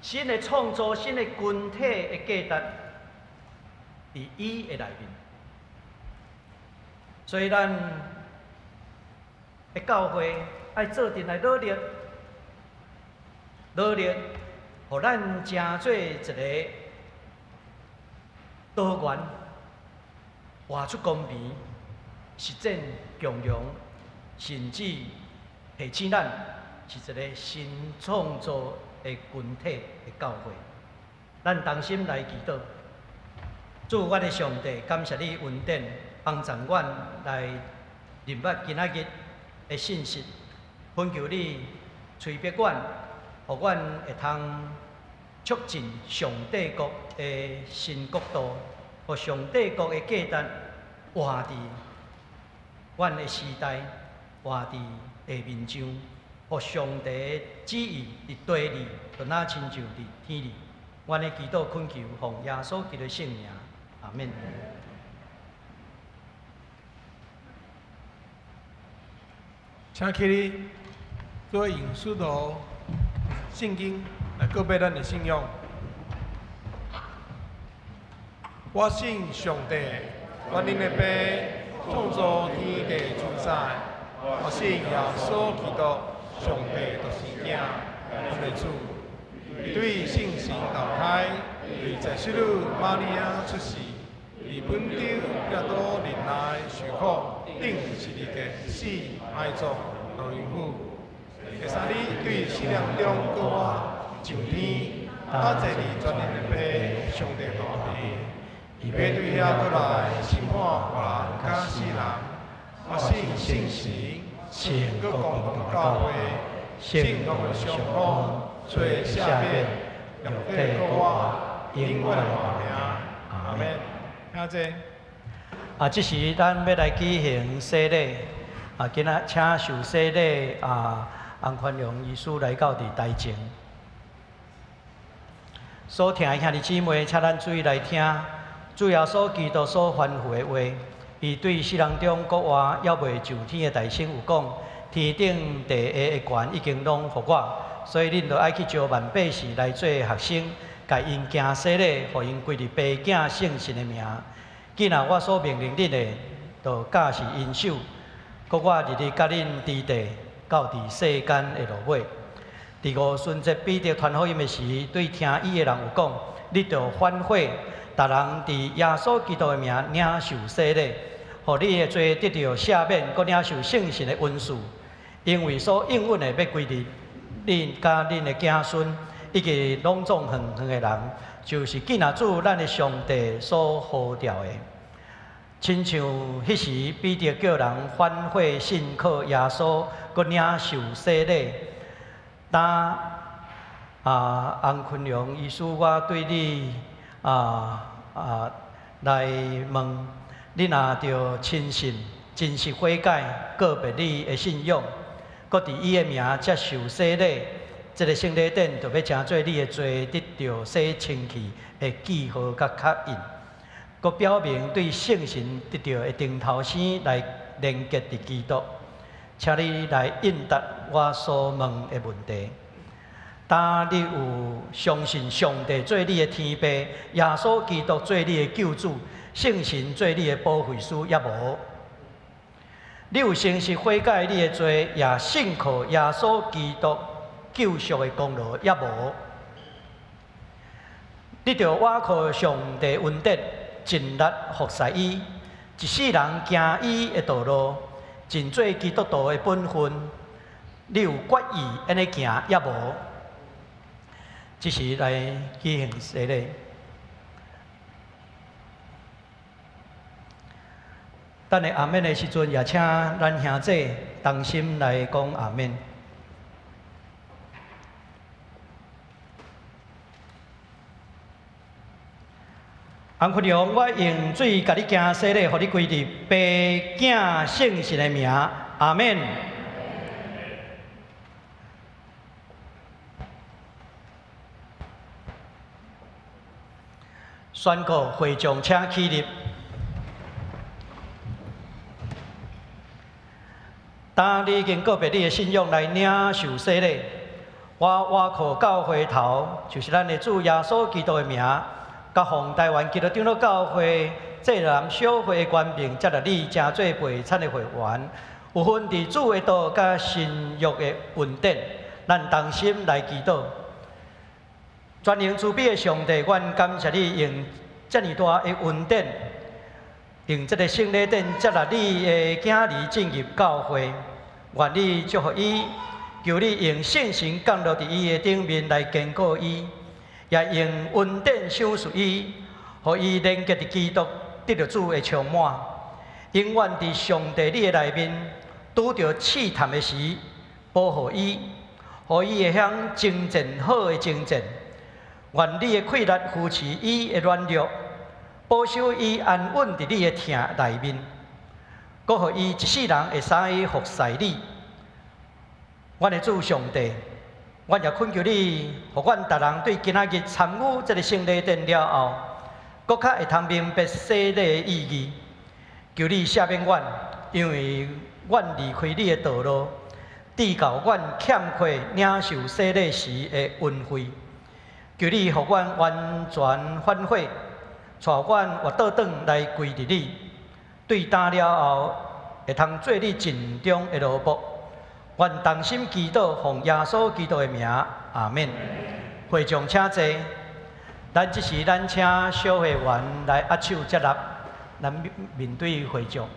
新的创造、新的群体的价值，伫伊的内面。所以咱的教会爱做阵来努力，互咱成做一个多元。活出公平，实践共融，甚至提醒咱是一个新创造的群体的教会。咱同心来祈祷，主我的上帝，感谢你恩典帮助阮来明白今仔日的信息，恳求你催逼阮，互阮会通促进上帝国的新国度。互上帝国的价值活伫阮的时代，活伫地面上，互上帝的旨意伫地里，就那亲像伫天里。阮的祈祷恳求，奉耶稣基督的圣名，阿免。请起立，做引述的圣经来告白咱的信仰。我信上帝，万能的爸，创造天地主宰。我信耶稣基督，上帝就是囝，我的主。伊对圣神投胎，为在世女玛利亚出世，以本着亚多人来受苦，顶是日个死埋葬老孕妇。第三日对死人中过我上天，他坐伫全能的爸，上帝大地。伊要对遐过来审判活人甲死人，我信圣神，信各公同教会，信同的上方，做下面，用对过我，永远活命。阿免。听者。即时咱要来举行洗礼，今仔请受洗礼洪宽荣医师来到伫台前。所听的兄弟姊妹，请咱注意来听。主耶稣基督所吩咐的话，伊对世人中国话还未上天的大圣有讲：天顶地下的权已经拢互我，所以恁着爱去招万百姓来做学生，甲因行洗礼，互因归入爸囝圣神的名。既然我所命令恁的，着教是因手，搁我日日甲恁伫地，到伫世间的落尾。伫五旬节彼得传福音的时，对听伊的人有讲：你着反悔。逐人伫耶稣基督的名领受洗礼，互你的罪得到赦免，搁领受圣神的恩赐。因为所应允的要归入恁甲恁的子孙，以及拢总远远的人，就是既然主咱的上帝所呼召的。亲像迄时彼得叫人反悔信靠耶稣，搁领受洗礼。当洪坤良医师，我对你来问，你若着亲信、真实悔改，告别你的信仰，搁伫伊的名接受洗礼，这个圣礼典就要成做你的罪得到洗清气的记号甲确印，搁表明对圣神得到的顶头生来连结伫基督。请你来应答我所问的问题。当你有相信上帝做你的天父，耶稣基督做你的救主，圣神做你的保惠师，也无？你有诚实悔改你的罪，也信靠耶稣基督救赎的功劳，也无？你着倚靠上帝恩典，尽力服侍伊，一世人行伊的道路，尽做基督徒的本分。你有决意安尼行，也无？即时来举行洗礼。等下阿免的时阵，也请咱兄弟同心来讲阿免。洪坤良，我用水甲你行洗礼，互你归入爸、囝、圣神的名，阿免。宣告会众请起立。当你已经告别你的信仰来领受洗礼，我倚靠教会头，就是咱的主耶稣基督的名，甲奉台湾基督长老教会济南小会的官兵，接纳你成做陪产的会员，有份伫主的道甲神约的恩典，咱同心来祈祷。全能慈悲的上帝，阮感谢你用遮尔大的恩典，用这个圣礼典接纳你的囝儿进入教会，愿你祝福伊，求你用圣神降落伫伊的顶面来坚固伊，也用恩典赏赐伊，互伊连结伫基督，得到主的充满，永远伫上帝你的内面，拄着试探的时，保护伊，互伊会晓征战好的征战。愿你的气力扶持伊的软弱，保守伊安稳伫你的厅内面，搁互伊一世人会使服侍你。阮的主上帝，阮也恳求你，互阮逐人对今仔日参与这个圣礼典了后，搁较会通明白洗礼的意义。求你赦免阮，因为阮离开你的道路，致到阮欠缺领受洗礼时的恩惠。求你，互阮完全反悔，带阮活倒转来归伫你，对担了后，会通做你尽忠的奴仆。愿同心祈祷，奉耶稣基督的名，阿免。会众请坐，咱即时咱请小会员来握手接纳，咱面对会众。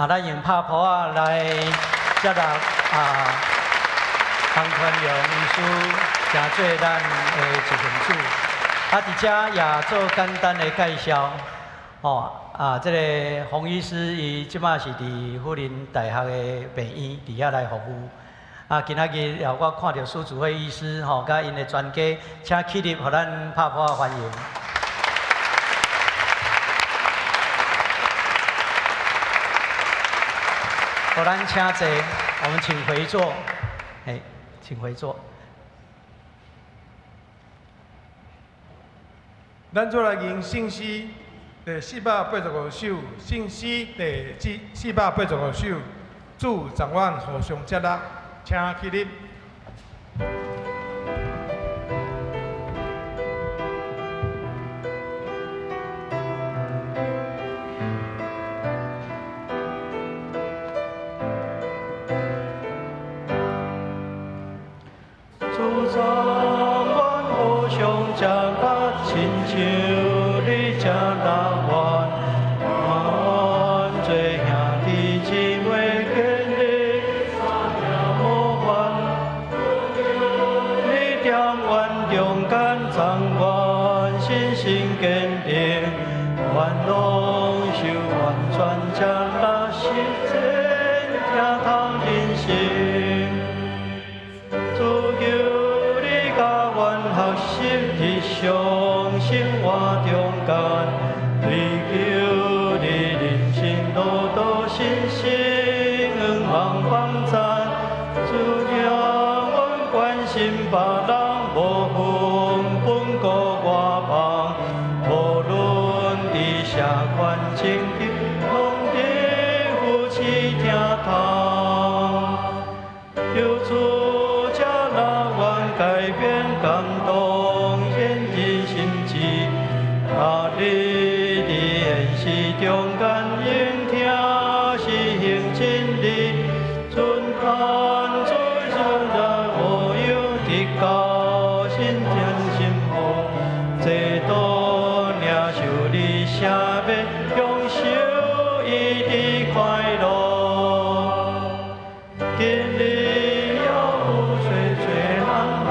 咱用拍谱来接纳洪坤良医师，成做咱的一份子。伫遮也做简单的介绍。这个洪医师伊即马是伫辅仁大学的病院伫遐来服务。今仔日我看到苏祖慧医师甲因的全家，请起立，互咱拍谱欢迎。互咱请坐，我们请回座。请回座。咱做来吟圣诗第485首，圣诗第485首，主掌阮互相接纳，请起立。心心坚定，愿拢受完全接纳实践，听透人生。主求你甲阮学习日常生活中间，追求你人生路途信心，望帮赞。主让阮关心别人，无分本国外邦，无论伫社关情境，拢得夫妻听通。有主才让阮改变感动，显人心志。你伫现实中间应听是行真理，尊盼最尊在无有的高心田心福，这多领受你写别享受伊的快乐。今日要有最最难过。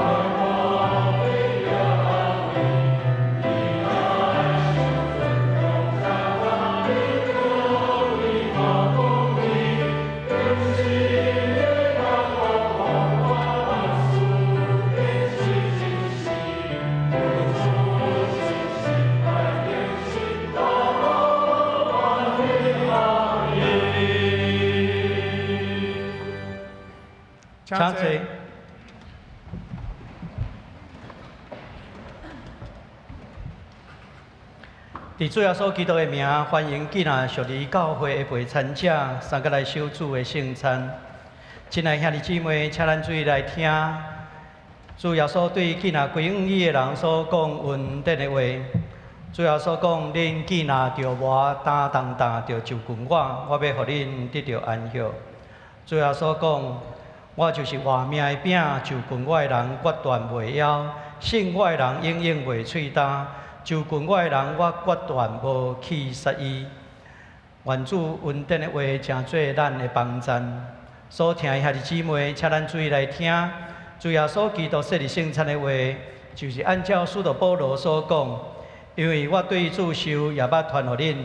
请坐。伫主耶稣基督的名，欢迎今仔属于教会的陪参者，三个来守主的圣餐。亲爱兄弟姊妹，请咱注意来听主耶稣对今仔归向伊的人所讲恩典的话。主耶稣讲：恁今仔着我担重担，着就近我，我要互恁得到安息。主耶稣讲：我就是活命的饼，就近我的人决断袂枵，信我的人永远袂喙焦，就近我的人我决断无去杀伊。愿主恩典的话，成做咱的帮赞。所听的兄弟姊妹，请咱注意来听，主耶稣基督设立圣餐的话，就是按照使徒保罗所讲，因为我对主受也捌传互恁，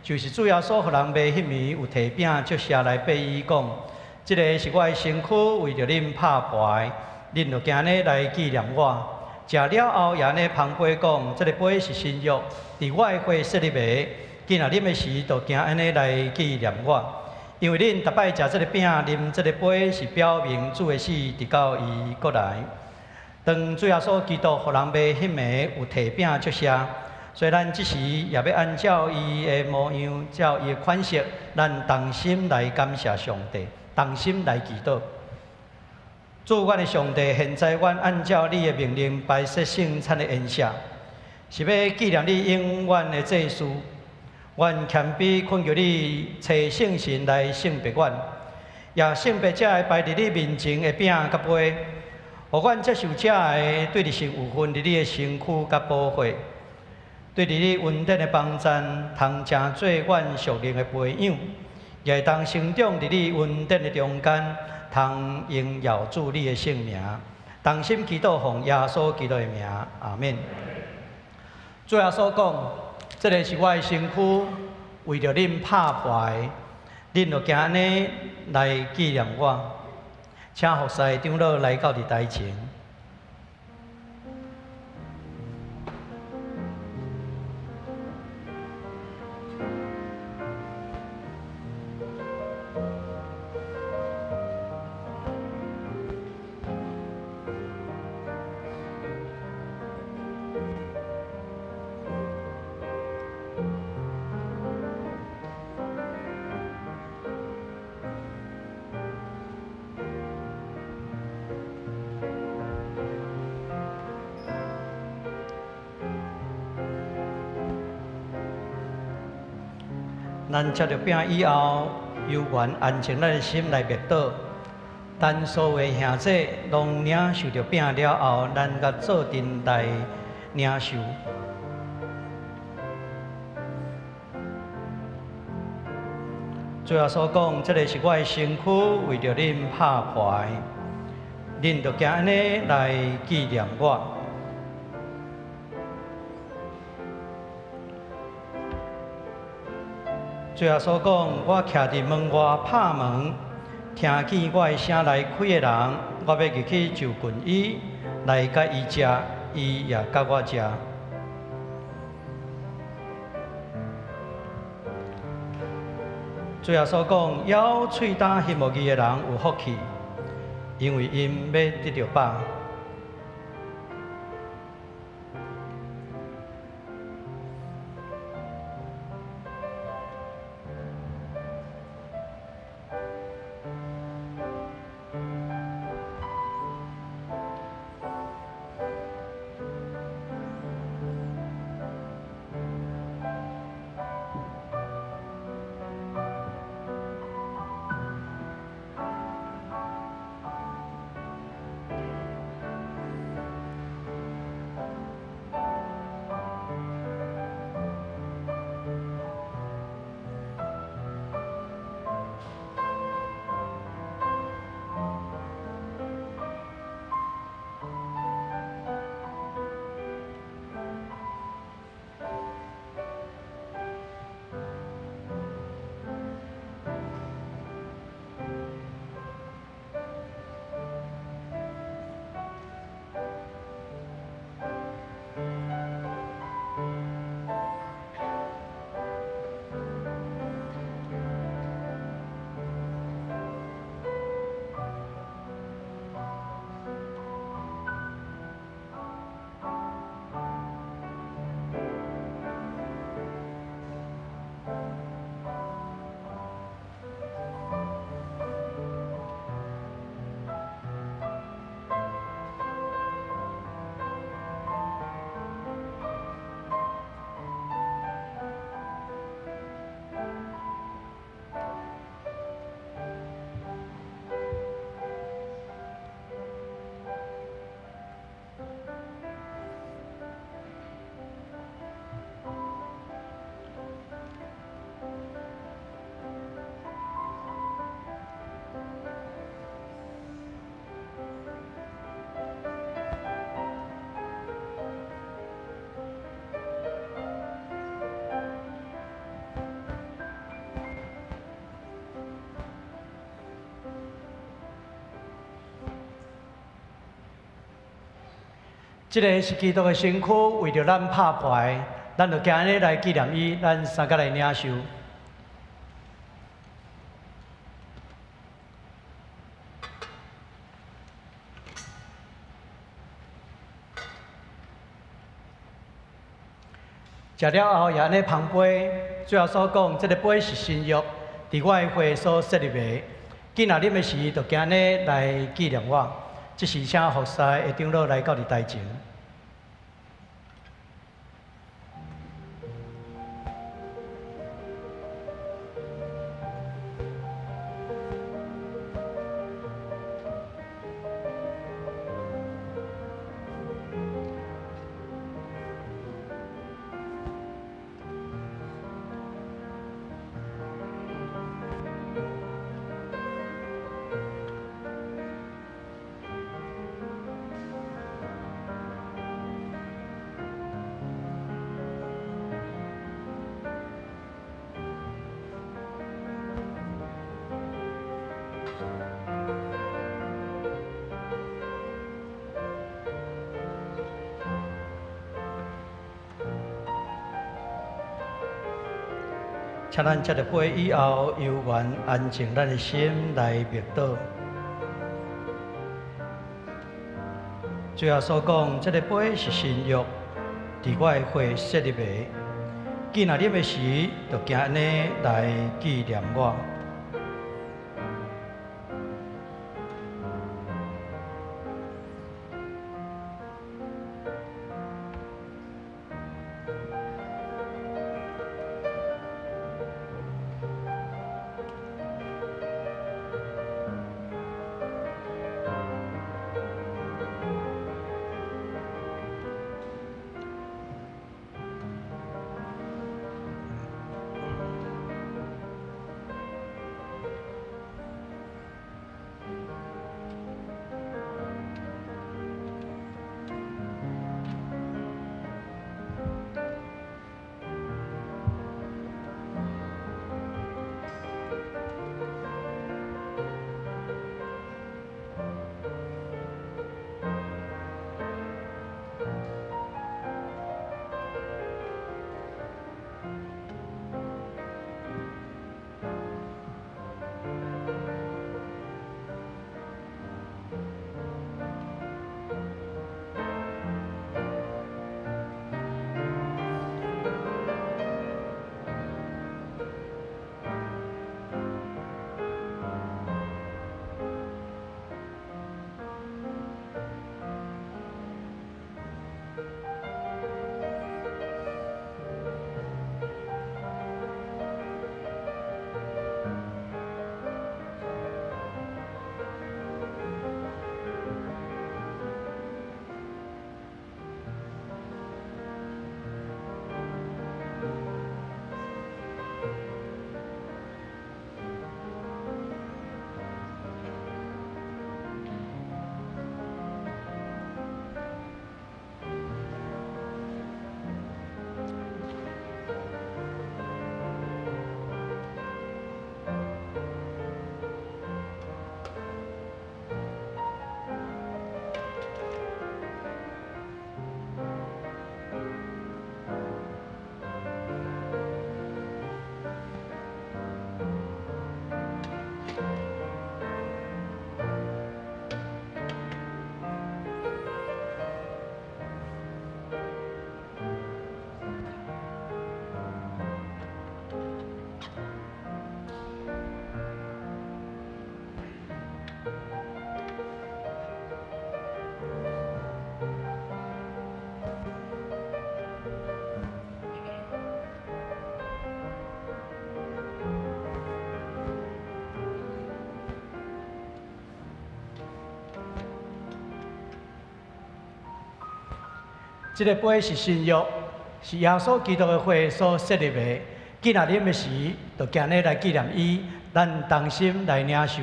就是主耶稣互人卖迄暝有摕饼接下来背伊讲。这个是我的身躯，为着恁拍破，恁就今日来纪念我。食了后，也呢旁杯讲，这个杯是新约，伫我的血设立的。今仔啉的时，就行安尼来纪念我。因为恁逐摆食这个饼、啉这个杯，是表明主的死，直到伊过来。当主耶稣基督互人卖迄暝有摕饼接下，所以咱即时也要按照伊的模样，照伊的款式，咱同心来感谢上帝。同心来祈祷，主阮的上帝，现在阮按照你的命令摆设圣餐的宴席，是要纪念你永远的祭祀。阮谦卑恳求你找圣神来圣别阮，也圣别者会摆伫你面前的饼甲杯，互阮接受者的对你是有份伫你的身躯甲保护，对伫你恩典的帮赞，通成做阮属灵的培养。也会当成长伫你恩典的中间，通荣耀主你的圣名。同心祈祷，奉耶稣基督的名，阿免。主耶稣讲，这个是我的身躯，为着恁拍破的，恁就今日来纪念我。请服侍长老来到伫台前。咱接着饼以后，犹原安静咱的心来默祷。等所有的兄弟拢领受着饼了后，咱甲做阵来领受。主耶稣讲，这个是我的身躯，为着恁拍破的，恁就今日来纪念我。最后所讲，我徛伫门外拍门，听见我的声来开的人，我要入去就近伊，来甲伊食，伊也甲我食。最后所讲，咬喙担翕无义的人有福气，因为因要得到饱。这个是基督的身躯，为着咱拍破的，咱就今日来纪念伊，咱三个来领受。食了后，也安尼捧杯，最后所讲，这个杯是新约，伫我的血所设立的。今仔啉的时，就今日来纪念我。这是请服侍的长老来到你台前。请咱吃着杯以后，悠然安静咱的心来默祷。最后所讲，这个杯是新约，伫我的血设立的。既然啉的时，就今日来纪念我。这个杯是新约，是耶稣基督的血所设立的。既然啉的时，就今日来纪念伊，咱同心来领受。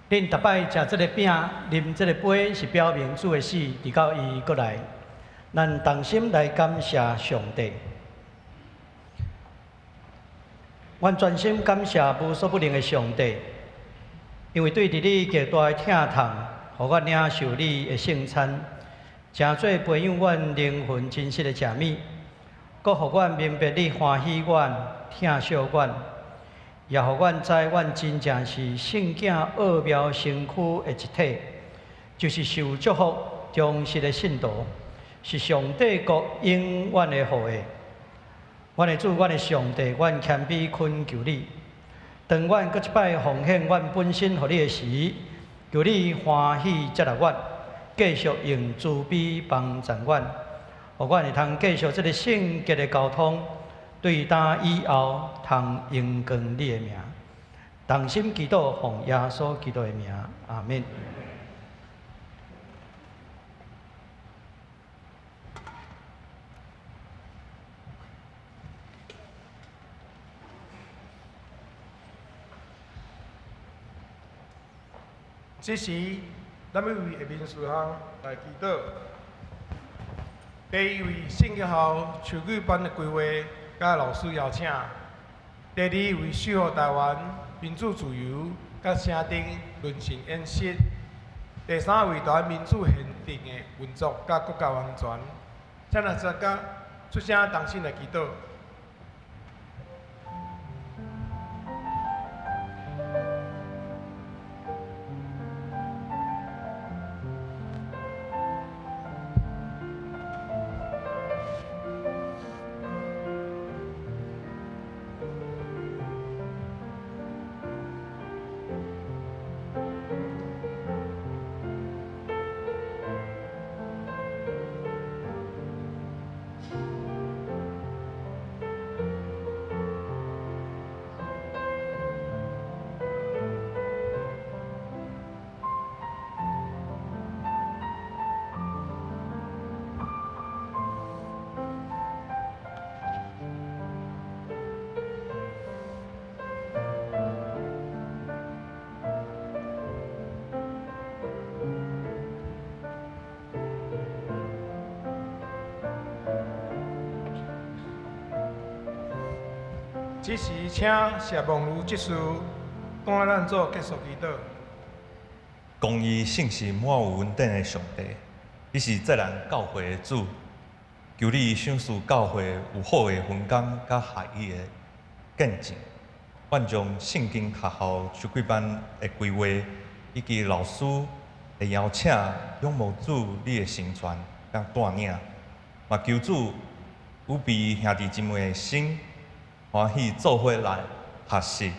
恁逐摆食这个饼、啉这个杯，是表明主的死，直到伊过来。咱同心来感谢上帝。阮全心感谢无所不能的上帝，因为对伫你极大的疼痛，互阮领受你的圣餐，诚做培养阮灵魂真实的食物，搁互阮明白你欢喜阮、疼惜阮，也互阮知阮真正是圣囝奥妙身躯的一体，就是受祝福、忠实的信徒。是上帝国永远的护卫。阮的主，阮的上帝，阮谦卑恳求你，当阮搁一摆奉献阮本身予你的时，求你欢喜接纳阮，继续用慈悲帮助阮，互阮会通继续这个圣洁的交通，对打以后通荣光你的名。同心祈祷，奉耶稣基督的名，阿门。这时，咱要为下面事项来祈祷。第一位圣约校秋季班的规划甲老师邀请；第二位守护台湾民主自由甲城镇论成演习；第三位台湾民主宪政的运作甲国家安全。请大家出声同心来祈祷。此时，请谢梦如执事讲啊，咱做结束祈祷。公义圣是满有稳定的上帝，你是责任教会的主，求你赏赐教会有好的分工甲合一的见证。阮将圣经学校秋季班的规划以及老师的邀请，仰慕主你的成全甲带领，嘛求主有被兄弟姊妹的心。欢喜做伙来学习、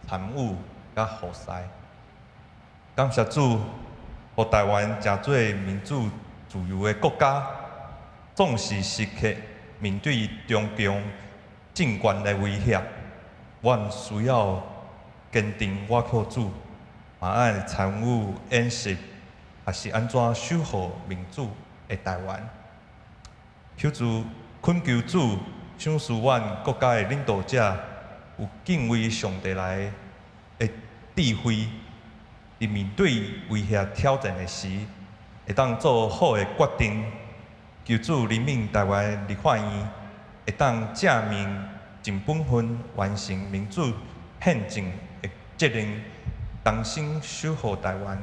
参与甲互师，感谢主，互台湾成做民主自由的国家，总是时刻面对中共政权的威胁，阮需要坚定倚靠主，嘛爱参与演习，也是安怎守护民主的台湾。求主恳求主。赏赐阮国家的领导者有敬畏上帝来的智慧，伫面对威胁挑战的时，会当做好的决定。求主怜悯台湾立法院，会当正面尽本分完成民主宪政的责任，同心守护台湾，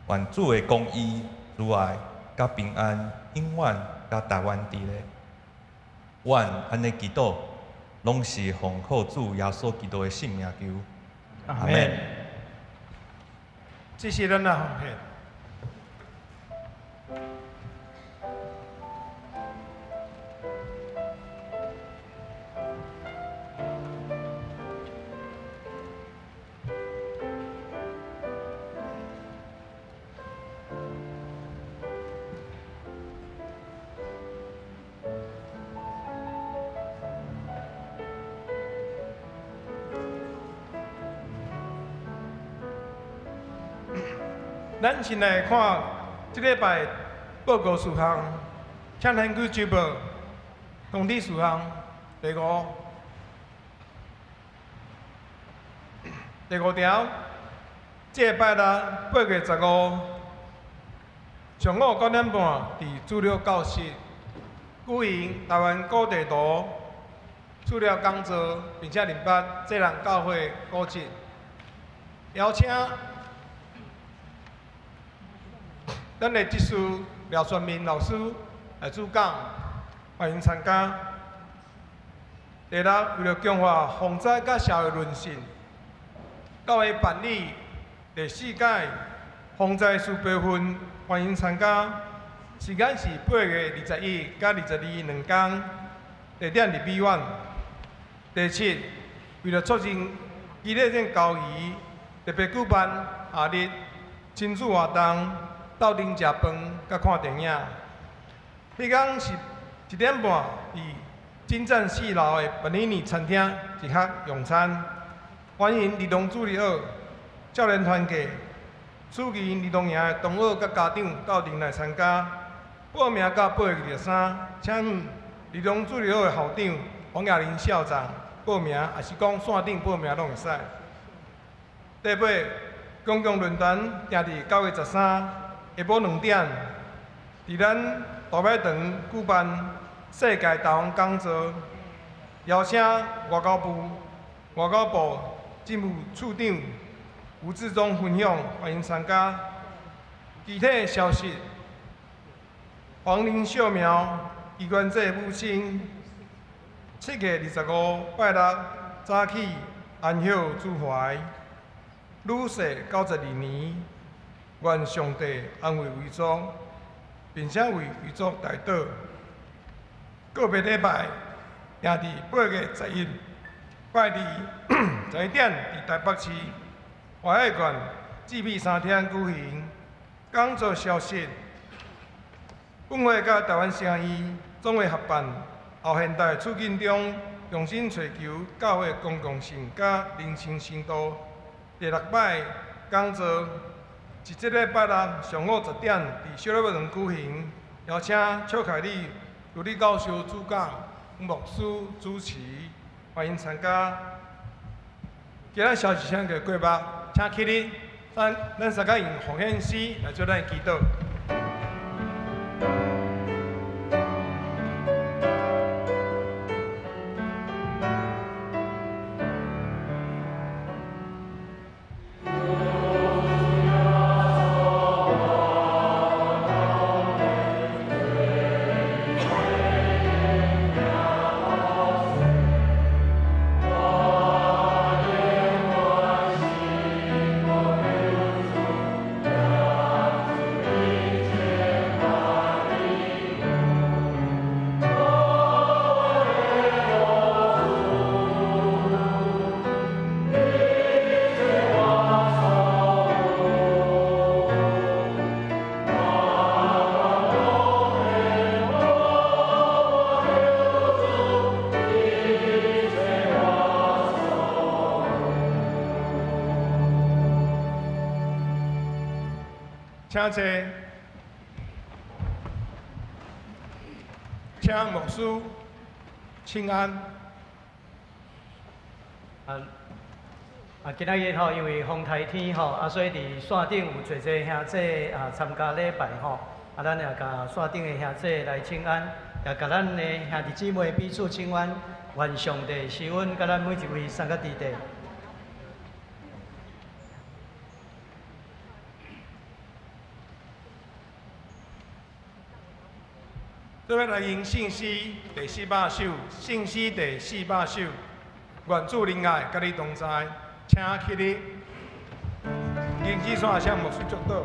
愿主的公义、慈爱、甲平安，永远甲台湾伫咧。愿安尼祈祷，拢是奉靠主耶稣基督的圣名求。阿门。这是咱的奉献。咱先来看即礼拜报告事项，请选举周报通知事项第5条，这礼拜六8月15，上午9点半，伫资料教室举行台湾各地图资料讲座，并且联办济南教会古迹，邀请咱的技术廖传明老师来主讲，欢迎参加。第六，为了强化防灾甲社会韧性，教会办理第4届防灾事备份，欢迎参加。时间是8月21甲22两天，地点伫美院。第7，为了促进激烈性交易，特别举办夏日亲子活动。斗阵食饭，甲看电影。迄天是1点半，伫金站4楼的本尼尼餐厅一客用餐。欢迎儿童主日学、少年团契、暑期儿童营的同学甲家长斗阵来参加。报名到8月23，请儿童主日学的校长黄亚玲校长报名，也是讲线顶报名拢会使。第8，公共论坛定伫9月13。下晡2点，伫咱大摆场举办世界台湾讲座，邀请外交部政务处长吴志忠分享，欢迎参加。具体消息：黄林秀苗医院这母亲7月25拜六早起安歇主怀，女婿92年。愿上帝安慰遗族，并且为遗族代祷。个别礼拜定伫8月11拜二11点伫台北市华爱馆志美3厅举行讲座消息。本会甲台湾声医总会合办后现代处境中，用心追求教会公共性甲人性深度第6摆讲座。是即礼拜六上午10点，伫小礼拜堂举行，邀请邱凯丽助理教授主讲，牧师主持，欢迎参加。今仔消息先给过目，请起立，咱三个用奉献诗来做咱的祈祷。请坐，请牧师请安。今仔日吼，因为风台天吼，所以伫线顶有侪兄弟参加礼拜吼，咱也甲线顶的兄弟来请安，也甲咱的兄弟姊妹彼此请安，愿上帝施恩，甲咱每一位三个弟弟。做要来吟圣诗第400首，圣诗第400首，愿主仁爱，甲你同在，请起立。经济线向牧师祝祷。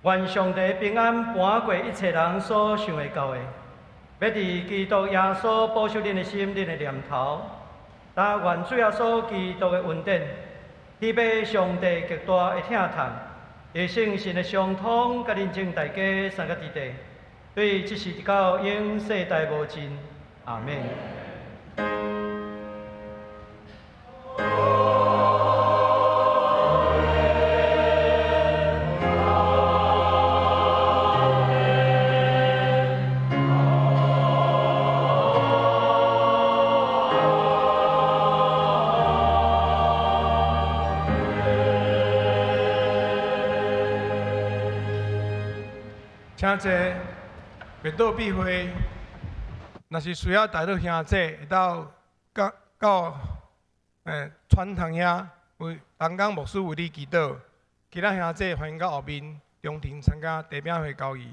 愿上帝平安搬过一切人所想会到的，要伫基督耶稣保守恁的心、恁的念头。但愿主耶稣基督的恩典，彼被上帝极大的疼痛，以圣神的相通，甲恁众大家三个伫地，对即时直到永世代无尽。阿免。请坐，别倒避讳。若是需要带到兄弟，会到传堂遐为东港牧师为你祈祷。其他兄弟欢迎到后面中庭参加地饼会交易。